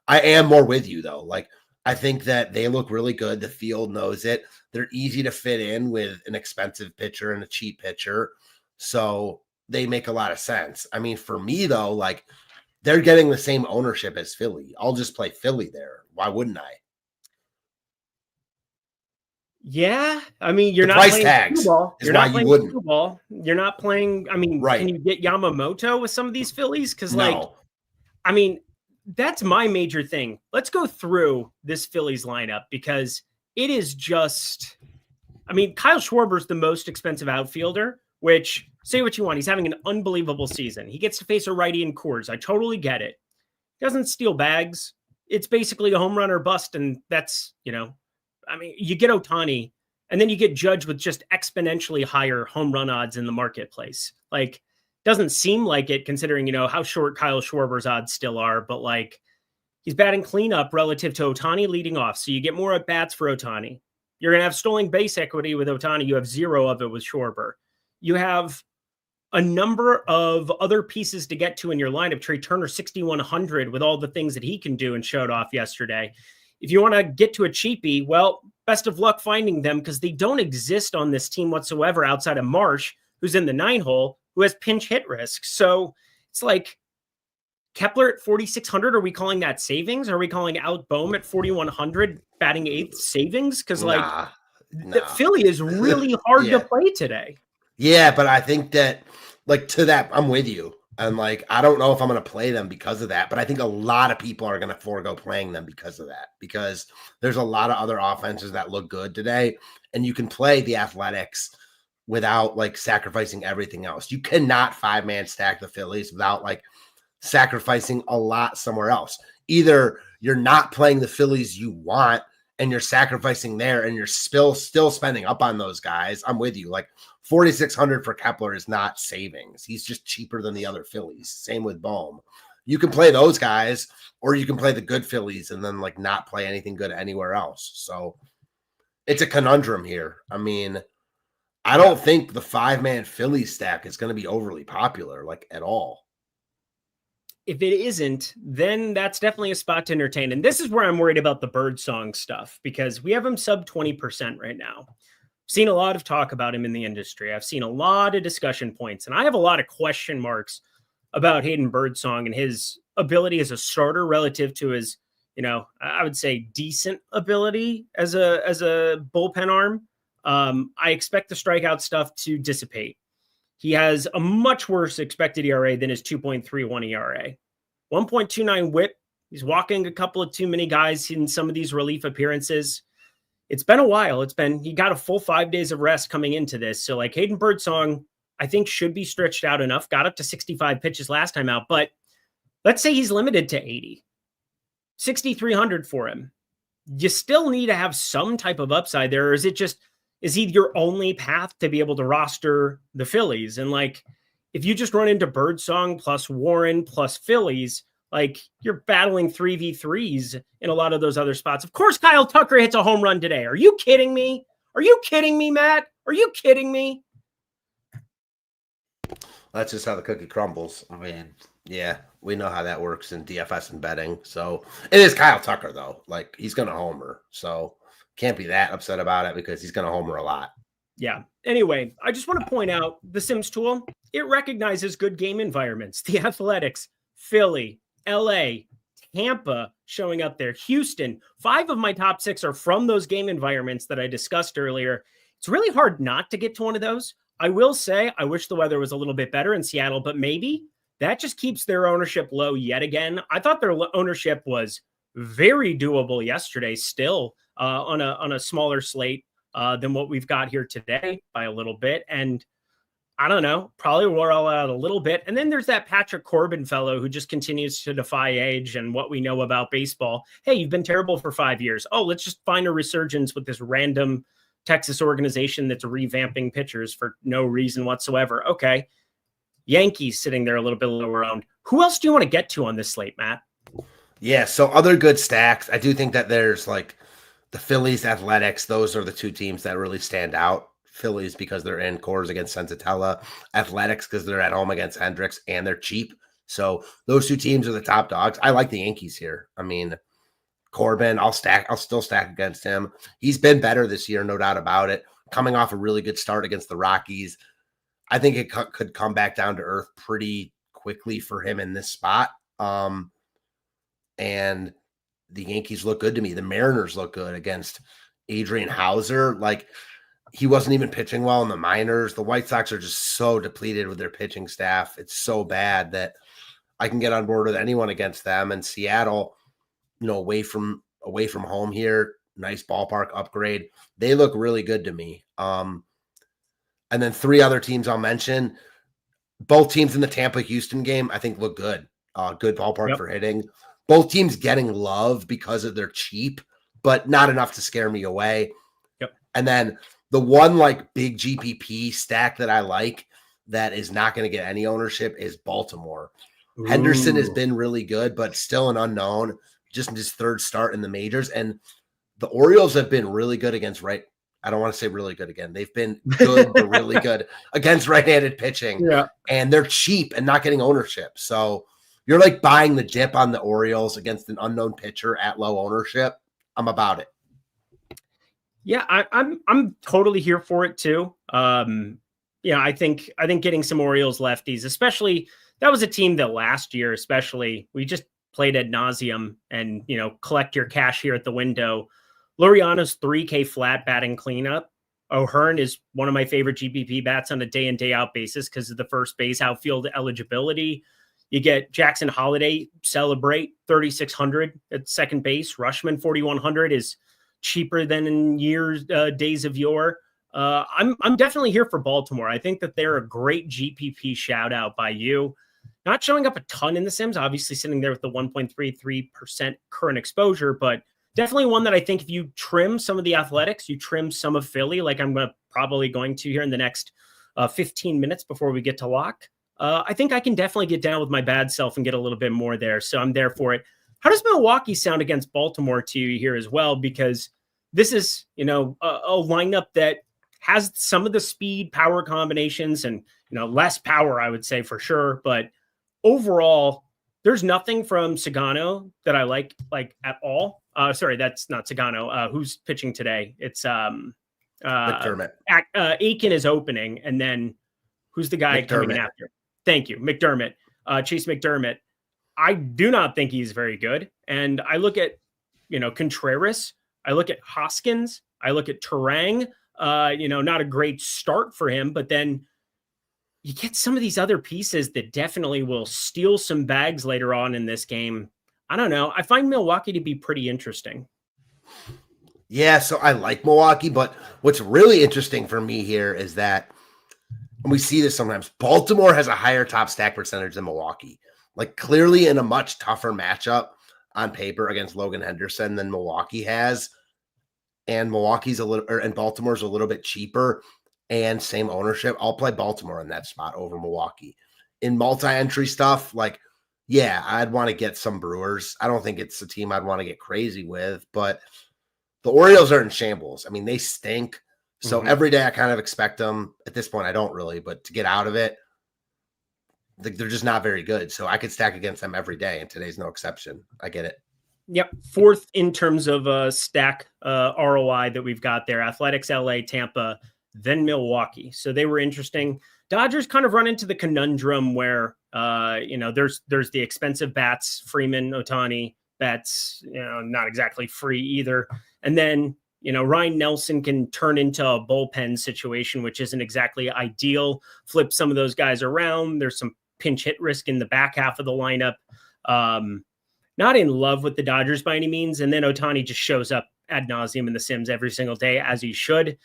I am more with you though. Like, I think that they look really good. The field knows it. They're easy to fit in with an expensive pitcher and a cheap pitcher. So they make a lot of sense. I mean, for me, though, like they're getting the same ownership as Philly. I'll just play Philly there. Why wouldn't I? Yeah, I mean, you're The not price playing tags Skubal. is You're why not you playing wouldn't. Skubal. You're not playing. I mean, Right. can you get Yamamoto with some of these Phillies? Because, like, No. I mean, that's my major thing. Let's go through this Phillies lineup because it is just. I mean, Kyle Schwarber's the most expensive outfielder. Which, say what you want, he's having an unbelievable season. He gets to face a righty in Coors. I totally get it. He doesn't steal bags. It's basically a home run or bust, and that's, I mean, you get Ohtani, and then you get Judge with just exponentially higher home run odds in the marketplace. Like, doesn't seem like it considering, how short Kyle Schwarber's odds still are, but like, he's batting cleanup relative to Ohtani leading off. So you get more at bats for Ohtani. You're going to have stolen base equity with Ohtani. You have zero of it with Schwarber. You have a number of other pieces to get to in your lineup. Trey Turner, 6,100 with all the things that he can do and showed off yesterday. If you want to get to a cheapie, well, best of luck finding them because they don't exist on this team whatsoever outside of Marsh, who's in the 9-hole, who has pinch hit risk. So it's like Kepler at 4,600. Are we calling that savings? Are we calling Alec Boehm at 4,100 batting eighth savings? Because the Philly is really hard to play today. Yeah, but I think that, like, to that, I'm with you. And, like, I don't know if I'm going to play them because of that, but I think a lot of people are going to forego playing them because of that, because there's a lot of other offenses that look good today, and you can play the Athletics without, like, sacrificing everything else. You cannot 5-man stack the Phillies without, like, sacrificing a lot somewhere else. Either you're not playing the Phillies you want, and you're sacrificing there, and you're still spending up on those guys. I'm with you. Like, 4,600 for Kepler is not savings. He's just cheaper than the other Phillies. Same with Boehm. You can play those guys, or you can play the good Phillies and then like not play anything good anywhere else. So it's a conundrum here. I mean, I don't think the 5-man Phillies stack is going to be overly popular, like, at all. If it isn't, then that's definitely a spot to entertain. And this is where I'm worried about the Birdsong stuff because we have him sub 20% right now. Seen a lot of talk about him in the industry. I've seen a lot of discussion points, and I have a lot of question marks about Hayden Birdsong and his ability as a starter relative to his, I would say decent ability as a bullpen arm. I expect the strikeout stuff to dissipate. He has a much worse expected ERA than his 2.31 ERA. 1.29 whip. He's walking a couple of too many guys in some of these relief appearances. It's been a while. He got a full 5 days of rest coming into this. So like Hayden Birdsong, I think should be stretched out enough. Got up to 65 pitches last time out, but let's say he's limited to 80. 6,300 for him. You still need to have some type of upside there. Or is he your only path to be able to roster the Phillies? And like, if you just run into Birdsong plus Warren plus Phillies, like you're battling 3v3s in a lot of those other spots. Of course, Kyle Tucker hits a home run today. Are you kidding me? Are you kidding me, Matt? Are you kidding me? That's just how the cookie crumbles. I mean, yeah, we know how that works in DFS and betting. So it is Kyle Tucker, though. Like, he's going to homer. So can't be that upset about it because he's going to homer a lot. Yeah. Anyway, I just want to point out the Sims tool. It recognizes good game environments. The Athletics, Philly, LA, Tampa showing up there, Houston. 5 of my top 6 are from those game environments that I discussed earlier. It's really hard not to get to one of those. I will say, I wish the weather was a little bit better in Seattle, but maybe that just keeps their ownership low yet again. I thought their ownership was very doable yesterday still on a smaller slate than what we've got here today by a little bit. And I don't know, probably wore all out a little bit. And then there's that Patrick Corbin fellow who just continues to defy age and what we know about baseball. Hey, you've been terrible for 5 years. Oh, let's just find a resurgence with this random Texas organization that's revamping pitchers for no reason whatsoever. Okay. Yankees sitting there a little bit lower owned. Who else do you want to get to on this slate, Matt? Yeah, so other good stacks. I do think that there's like the Phillies, Athletics. Those are the 2 teams that really stand out. Phillies because they're in Coors against Senzatella. Athletics because they're at home against Hendricks and they're cheap. So those 2 teams are the top dogs. I like the Yankees here. I mean, Corbin, I'll still stack against him. He's been better this year, no doubt about it. Coming off a really good start against the Rockies. I think it could come back down to earth pretty quickly for him in this spot. And the Yankees look good to me. The Mariners look good against Adrian Hauser. Like, he wasn't even pitching well in the minors. The White Sox are just so depleted with their pitching staff. It's so bad that I can get on board with anyone against them. And Seattle, away from home here, nice ballpark upgrade. They look really good to me. And then 3 other teams I'll mention. Both teams in the Tampa-Houston game, I think, look good. Good ballpark for hitting. Both teams getting love because of their cheap, but not enough to scare me away. Yep. And then the one big GPP stack that I like that is not going to get any ownership is Baltimore. Ooh. Henderson has been really good, but still an unknown, just in his 3rd start in the majors. And the Orioles have been really good against I don't want to say really good again. They've been good, but really good against right-handed pitching. Yeah. And they're cheap and not getting ownership. So you're buying the dip on the Orioles against an unknown pitcher at low ownership. I'm about it. Yeah, I'm totally here for it too. I think getting some Orioles lefties, especially that was a team that last year, especially we just played ad nauseum and collect your cash here at the window. Laureano's 3K flat batting cleanup. O'Hearn is one of my favorite GPP bats on a day in, day out basis because of the first base outfield eligibility. You get Jackson Holiday, celebrate 3,600 at second base. Rushman 4,100 is cheaper than in days of yore. I'm definitely here for Baltimore. I think that they're a great GPP shout out by you. Not showing up a ton in the Sims, obviously sitting there with the 1.33% current exposure, but definitely one that I think if you trim some of the Athletics, you trim some of Philly, like I'm probably going to here in the next 15 minutes before we get to lock. I think I can definitely get down with my bad self and get a little bit more there. So I'm there for it. How does Milwaukee sound against Baltimore to you here as well? Because this is, a lineup that has some of the speed power combinations and, less power, I would say for sure. But overall, there's nothing from Sagano that I like at all. Sorry, that's not Sagano. Who's pitching today? It's McDermott. Aiken is opening. And then who's the guy coming in after? Thank you. McDermott, Chase McDermott. I do not think he's very good. And I look at, Contreras. I look at Hoskins. I look at Terang. Not a great start for him, but then you get some of these other pieces that definitely will steal some bags later on in this game. I don't know. I find Milwaukee to be pretty interesting. Yeah, so I like Milwaukee, but what's really interesting for me here is that, and we see this sometimes, Baltimore has a higher top stack percentage than Milwaukee. Clearly in a much tougher matchup on paper against Logan Henderson than Milwaukee has. And Baltimore's a little bit cheaper and same ownership. I'll play Baltimore in that spot over Milwaukee. In multi-entry stuff, I'd want to get some Brewers. I don't think it's a team I'd want to get crazy with, but the Orioles are in shambles. I mean, they stink. So every day I kind of expect them. At this point, I don't really, but to get out of it, they're just not very good. So I could stack against them every day, and today's no exception. I get it. Yep. 4th in terms of stack ROI that we've got there. Athletics, LA, Tampa, then Milwaukee. So they were interesting. Dodgers kind of run into the conundrum where, there's the expensive bats, Freeman, Ohtani, bats, not exactly free either. And then, Ryan Nelson can turn into a bullpen situation, which isn't exactly ideal. Flip some of those guys around. There's some pinch hit risk in the back half of the lineup. Not in love with the Dodgers by any means. And then Ohtani just shows up ad nauseum in the Sims every single day, as he should.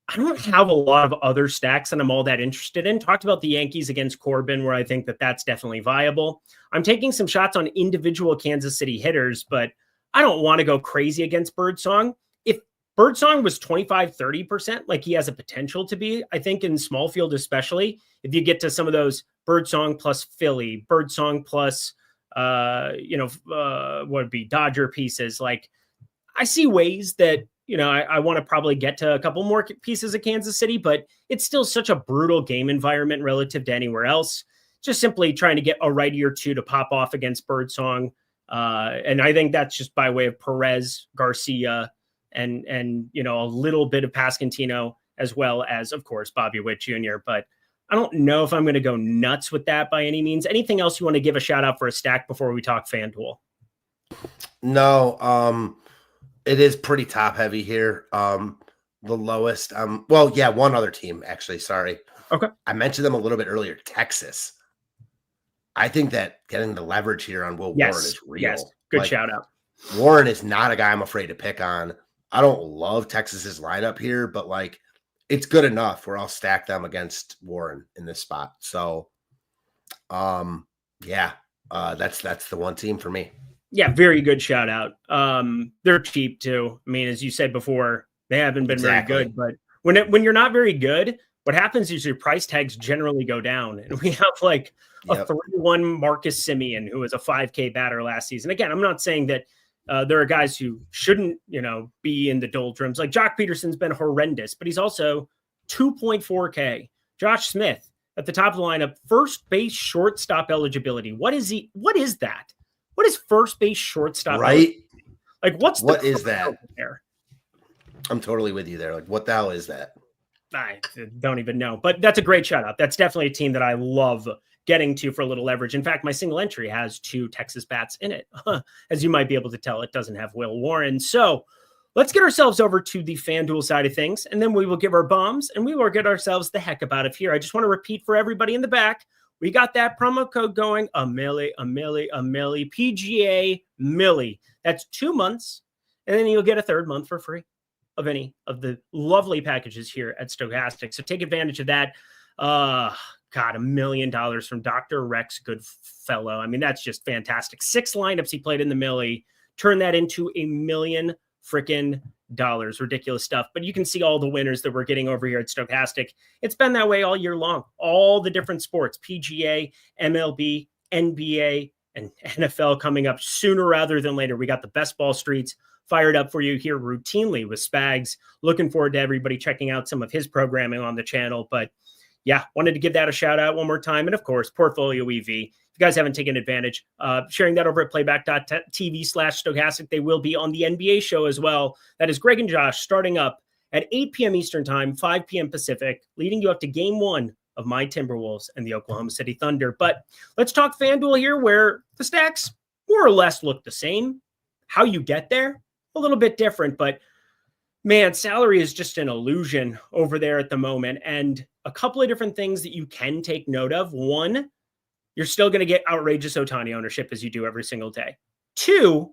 I don't have a lot of other stacks that I'm all that interested in. Talked about the Yankees against Corbin, where I think that that's definitely viable. I'm taking some shots on individual Kansas City hitters, but I don't want to go crazy against Birdsong. If Birdsong was 25-30%, like he has a potential to be, I think in small field especially, if you get to some of those Birdsong plus Philly, Birdsong plus, what would be Dodger pieces, I see ways that, I want to probably get to a couple more pieces of Kansas City, but it's still such a brutal game environment relative to anywhere else. Just simply trying to get a righty or two to pop off against Birdsong. And I think that's just by way of Perez, Garcia, and a little bit of Pasquantino, as well as, of course, Bobby Witt Jr. But I don't know if I'm going to go nuts with that by any means. Anything else you want to give a shout out for a stack before we talk FanDuel? No, it is pretty top heavy here. The lowest, one other team, actually. Sorry. Okay. I mentioned them a little bit earlier, Texas. I think that getting the leverage here on Warren is real. Yes, good shout out. Warren is not a guy I'm afraid to pick on. I don't love Texas's lineup here, but it's good enough where I'll stack them against Warren in this spot. So, that's the one team for me. Yeah, very good shout out. They're cheap too. I mean, as you said before, they haven't been very good, but when you're not very good, what happens is your price tags generally go down. And we have a 3-1 Marcus Semien, who was a 5K batter last season. Again, I'm not saying that there are guys who shouldn't, be in the doldrums. Like Jock Peterson's been horrendous, but he's also 2.4K. Josh Smith at the top of the lineup, first base shortstop eligibility. What is he? What is that? What is first base shortstop? Right. What is that? There? I'm totally with you there. What the hell is that? I don't even know, but that's a great shout out. That's definitely a team that I love getting to for a little leverage. In fact, my single entry has 2 Texas bats in it. As you might be able to tell, it doesn't have Will Warren. So let's get ourselves over to the FanDuel side of things, and then we will give our bombs and we will get ourselves the heck about it here. I just want to repeat for everybody in the back, we got that promo code going, a milli, PGA Millie. That's 2 months, and then you'll get a 3rd month for free of any of the lovely packages here at Stokastic. So take advantage of that. $1 million from Dr. Rex Goodfellow. I mean, that's just fantastic. 6 lineups he played in the Millie. Turn that into $1 million freaking dollars. Ridiculous stuff. But you can see all the winners that we're getting over here at Stokastic. It's been that way all year long. All the different sports, PGA, MLB, NBA, and NFL coming up sooner rather than later. We got the best ball streets fired up for you here routinely with Spags. Looking forward to everybody checking out some of his programming on the channel. But yeah, wanted to give that a shout out one more time. And of course, Portfolio EV. If you guys haven't taken advantage, sharing that over at playback.tv/Stokastic. They will be on the NBA show as well. That is Greg and Josh starting up at 8 p.m. Eastern time, 5 p.m. Pacific, leading you up to game 1 of my Timberwolves and the Oklahoma City Thunder. But let's talk FanDuel here, where the stacks more or less look the same. How you get there, a little bit different, but man, salary is just an illusion over there at the moment. And a couple of different things that you can take note of. 1, you're still going to get outrageous Ohtani ownership as you do every single day. 2,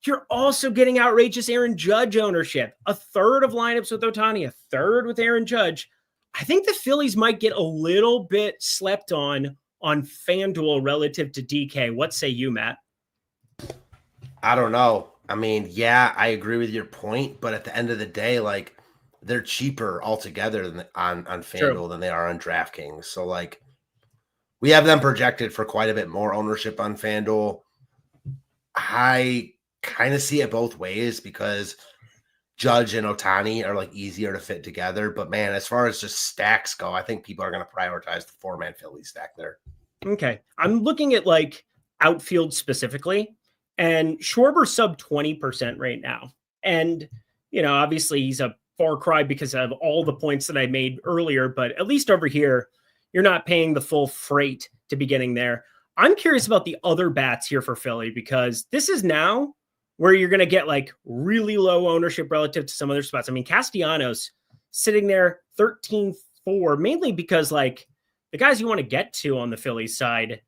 you're also getting outrageous Aaron Judge ownership. 1/3 of lineups with Ohtani, 1/3 with Aaron Judge. I think the Phillies might get a little bit slept on FanDuel relative to DK. What say you, Matt? I don't know. I mean, yeah, I agree with your point, but at the end of the day, they're cheaper altogether on FanDuel than they are on DraftKings. So we have them projected for quite a bit more ownership on FanDuel. I kind of see it both ways because Judge and Ohtani are easier to fit together. But man, as far as just stacks go, I think people are going to prioritize the 4-man Philly stack there. Okay. I'm looking at outfield specifically. And Schwarber's sub 20% right now. And, obviously he's a far cry because of all the points that I made earlier. But at least over here, you're not paying the full freight to be getting there. I'm curious about the other bats here for Philly, because this is now where you're going to get really low ownership relative to some other spots. I mean, Castellanos sitting there 13-4, mainly because the guys you want to get to on the Phillies side,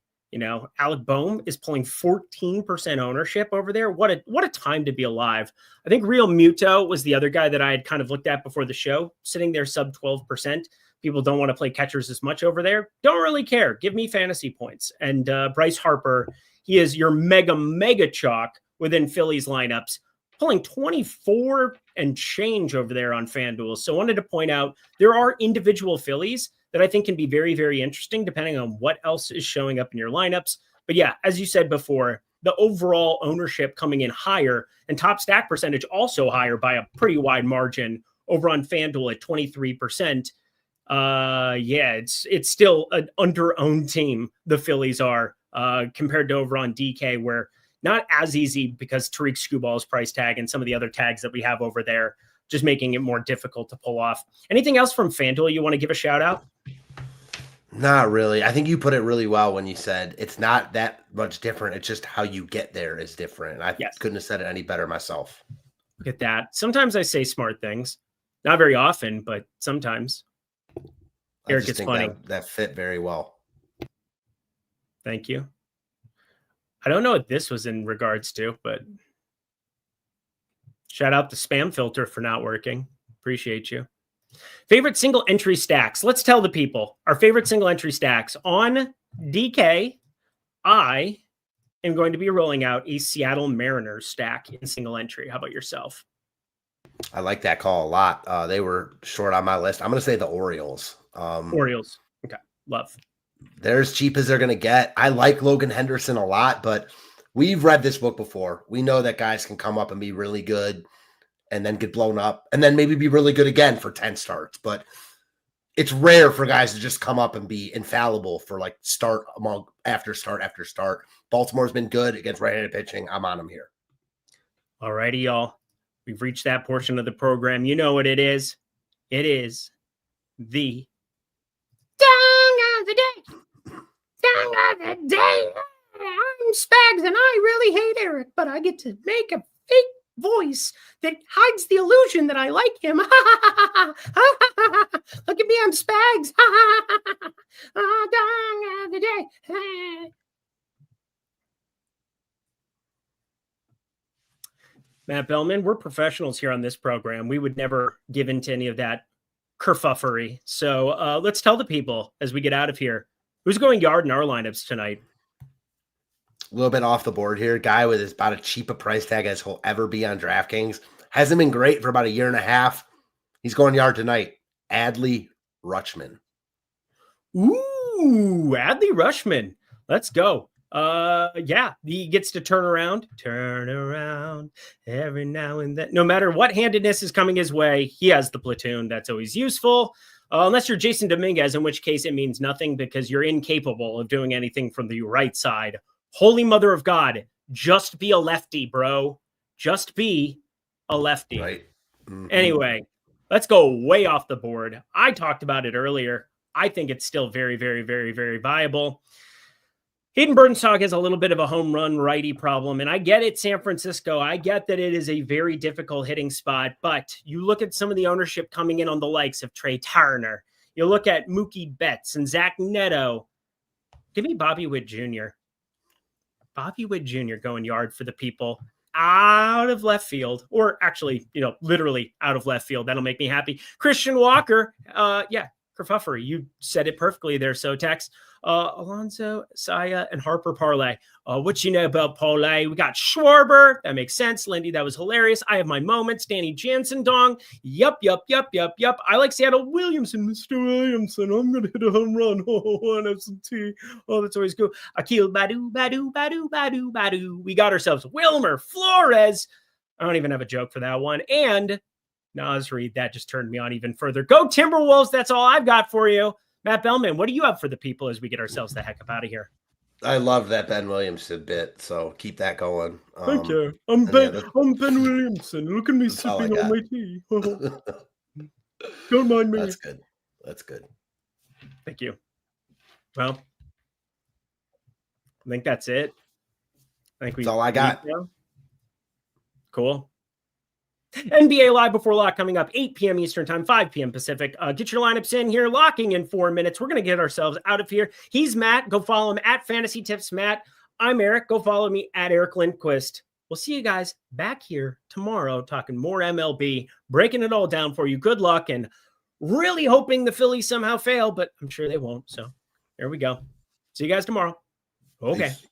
Alec Boehm is pulling 14% ownership over there. What a time to be alive. I think Real Muto was the other guy that I had kind of looked at before the show, sitting there sub 12%. People don't want to play catchers as much over there. Don't really care. Give me fantasy points. And Bryce Harper, he is your mega chalk within Phillies lineups, pulling 24 and change over there on FanDuel. So I wanted to point out there are individual Phillies that I think can be very, very interesting depending on what else is showing up in your lineups. But yeah, as you said before, the overall ownership coming in higher and top stack percentage also higher by a pretty wide margin over on FanDuel at 23%. It's still an under-owned team, the Phillies are, compared to over on DK, where not as easy because Tarik Skubal's price tag and some of the other tags that we have over there, just making it more difficult to pull off. Anything else from FanDuel you want to give a shout out? Not really. I think you put it really well when you said it's not that much different. It's just how you get there is different. I couldn't have said it any better myself. Look at that. Sometimes I say smart things. Not very often, but sometimes. Eric, it's funny. That fit very well. Thank you. I don't know what this was in regards to, but shout out to Spam Filter for not working. Appreciate you. Favorite single entry stacks. Let's tell the people our favorite single entry stacks. On DK, I am going to be rolling out a Seattle Mariners stack in single entry. How about yourself? I like that call a lot. They were short on my list. I'm going to say the Orioles. Orioles. Okay. Love. They're as cheap as they're going to get. I like Logan Henderson a lot, but we've read this book before. We know that guys can come up and be really good and then get blown up and then maybe be really good again for 10 starts. But it's rare for guys to just come up and be infallible for like start after start. Baltimore's been good against right-handed pitching. I'm on them here. All righty, y'all. We've reached that portion of the program. You know what it is. It is the Dang of the Day. Dang of the Day. I'm Spags, and I really hate Eric, but I get to make a fake voice that hides the illusion that I like him. Look at me, I'm Spags. Dang of the Day. Matt Bellman, we're professionals here on this program. We would never give into any of that kerfuffery. So let's tell the people as we get out of here, who's going yard in our lineups tonight? A little bit off the board here. Guy with about as cheap a price tag as he'll ever be on DraftKings. Hasn't been great for about a year and a half. He's going yard tonight. Adley Rutschman. Ooh, Adley Rutschman. Let's go. Yeah, he gets to turn around every now and then. No matter what handedness is coming his way, he has the platoon. That's always useful. Unless you're Jason Dominguez, in which case it means nothing because you're incapable of doing anything from the right side. Holy mother of God, just be a lefty, bro. Just be a lefty. Right. Mm-hmm. Anyway, let's go way off the board. I talked about it earlier. I think it's still very, very, very, very viable. Warren and Birdsong has a little bit of a home run righty problem, and I get it, San Francisco. I get that it is a very difficult hitting spot, but you look at some of the ownership coming in on the likes of Trey Turner. You look at Mookie Betts and Zach Neto. Give me Bobby Witt Jr. Bobby Witt Jr. going yard for the people out of left field, or actually, literally out of left field. That'll make me happy. Christian Walker. Kerfuffery. You said it perfectly there. So Tex, Alonso, Saya, and Harper Parlay. What you know about Parlay? We got Schwarber. That makes sense. Lindy, that was hilarious. I have my moments. Danny Jansen Dong. Yup. I like Seattle Williamson, Mr. Williamson. I'm going to hit a home run. And have some tea. Oh, that's always cool. Akil Badu. We got ourselves Wilmer Flores. I don't even have a joke for that one. And Nas Reed, that just turned me on even further. Go Timberwolves. That's all I've got for you. Matt Bellman, what do you have for the people as we get ourselves the heck up out of here? I love that Ben Williamson bit, so keep that going. Thank you. I'm Ben Williamson. Look at me sipping on my tea. Don't mind me. That's good. Thank you. Well, I think that's it. That's all I got. Cool. NBA Live Before Lock coming up 8 p.m. Eastern Time, 5 p.m. Pacific. Get your lineups in here, locking in 4 minutes. We're going to get ourselves out of here. He's Matt. Go follow him at Fantasy Tips Matt. I'm Eric. Go follow me at Eric Lindquist. We'll see you guys back here tomorrow talking more MLB, breaking it all down for you. Good luck, and really hoping the Phillies somehow fail, but I'm sure they won't. So there we go. See you guys tomorrow. Okay. Peace.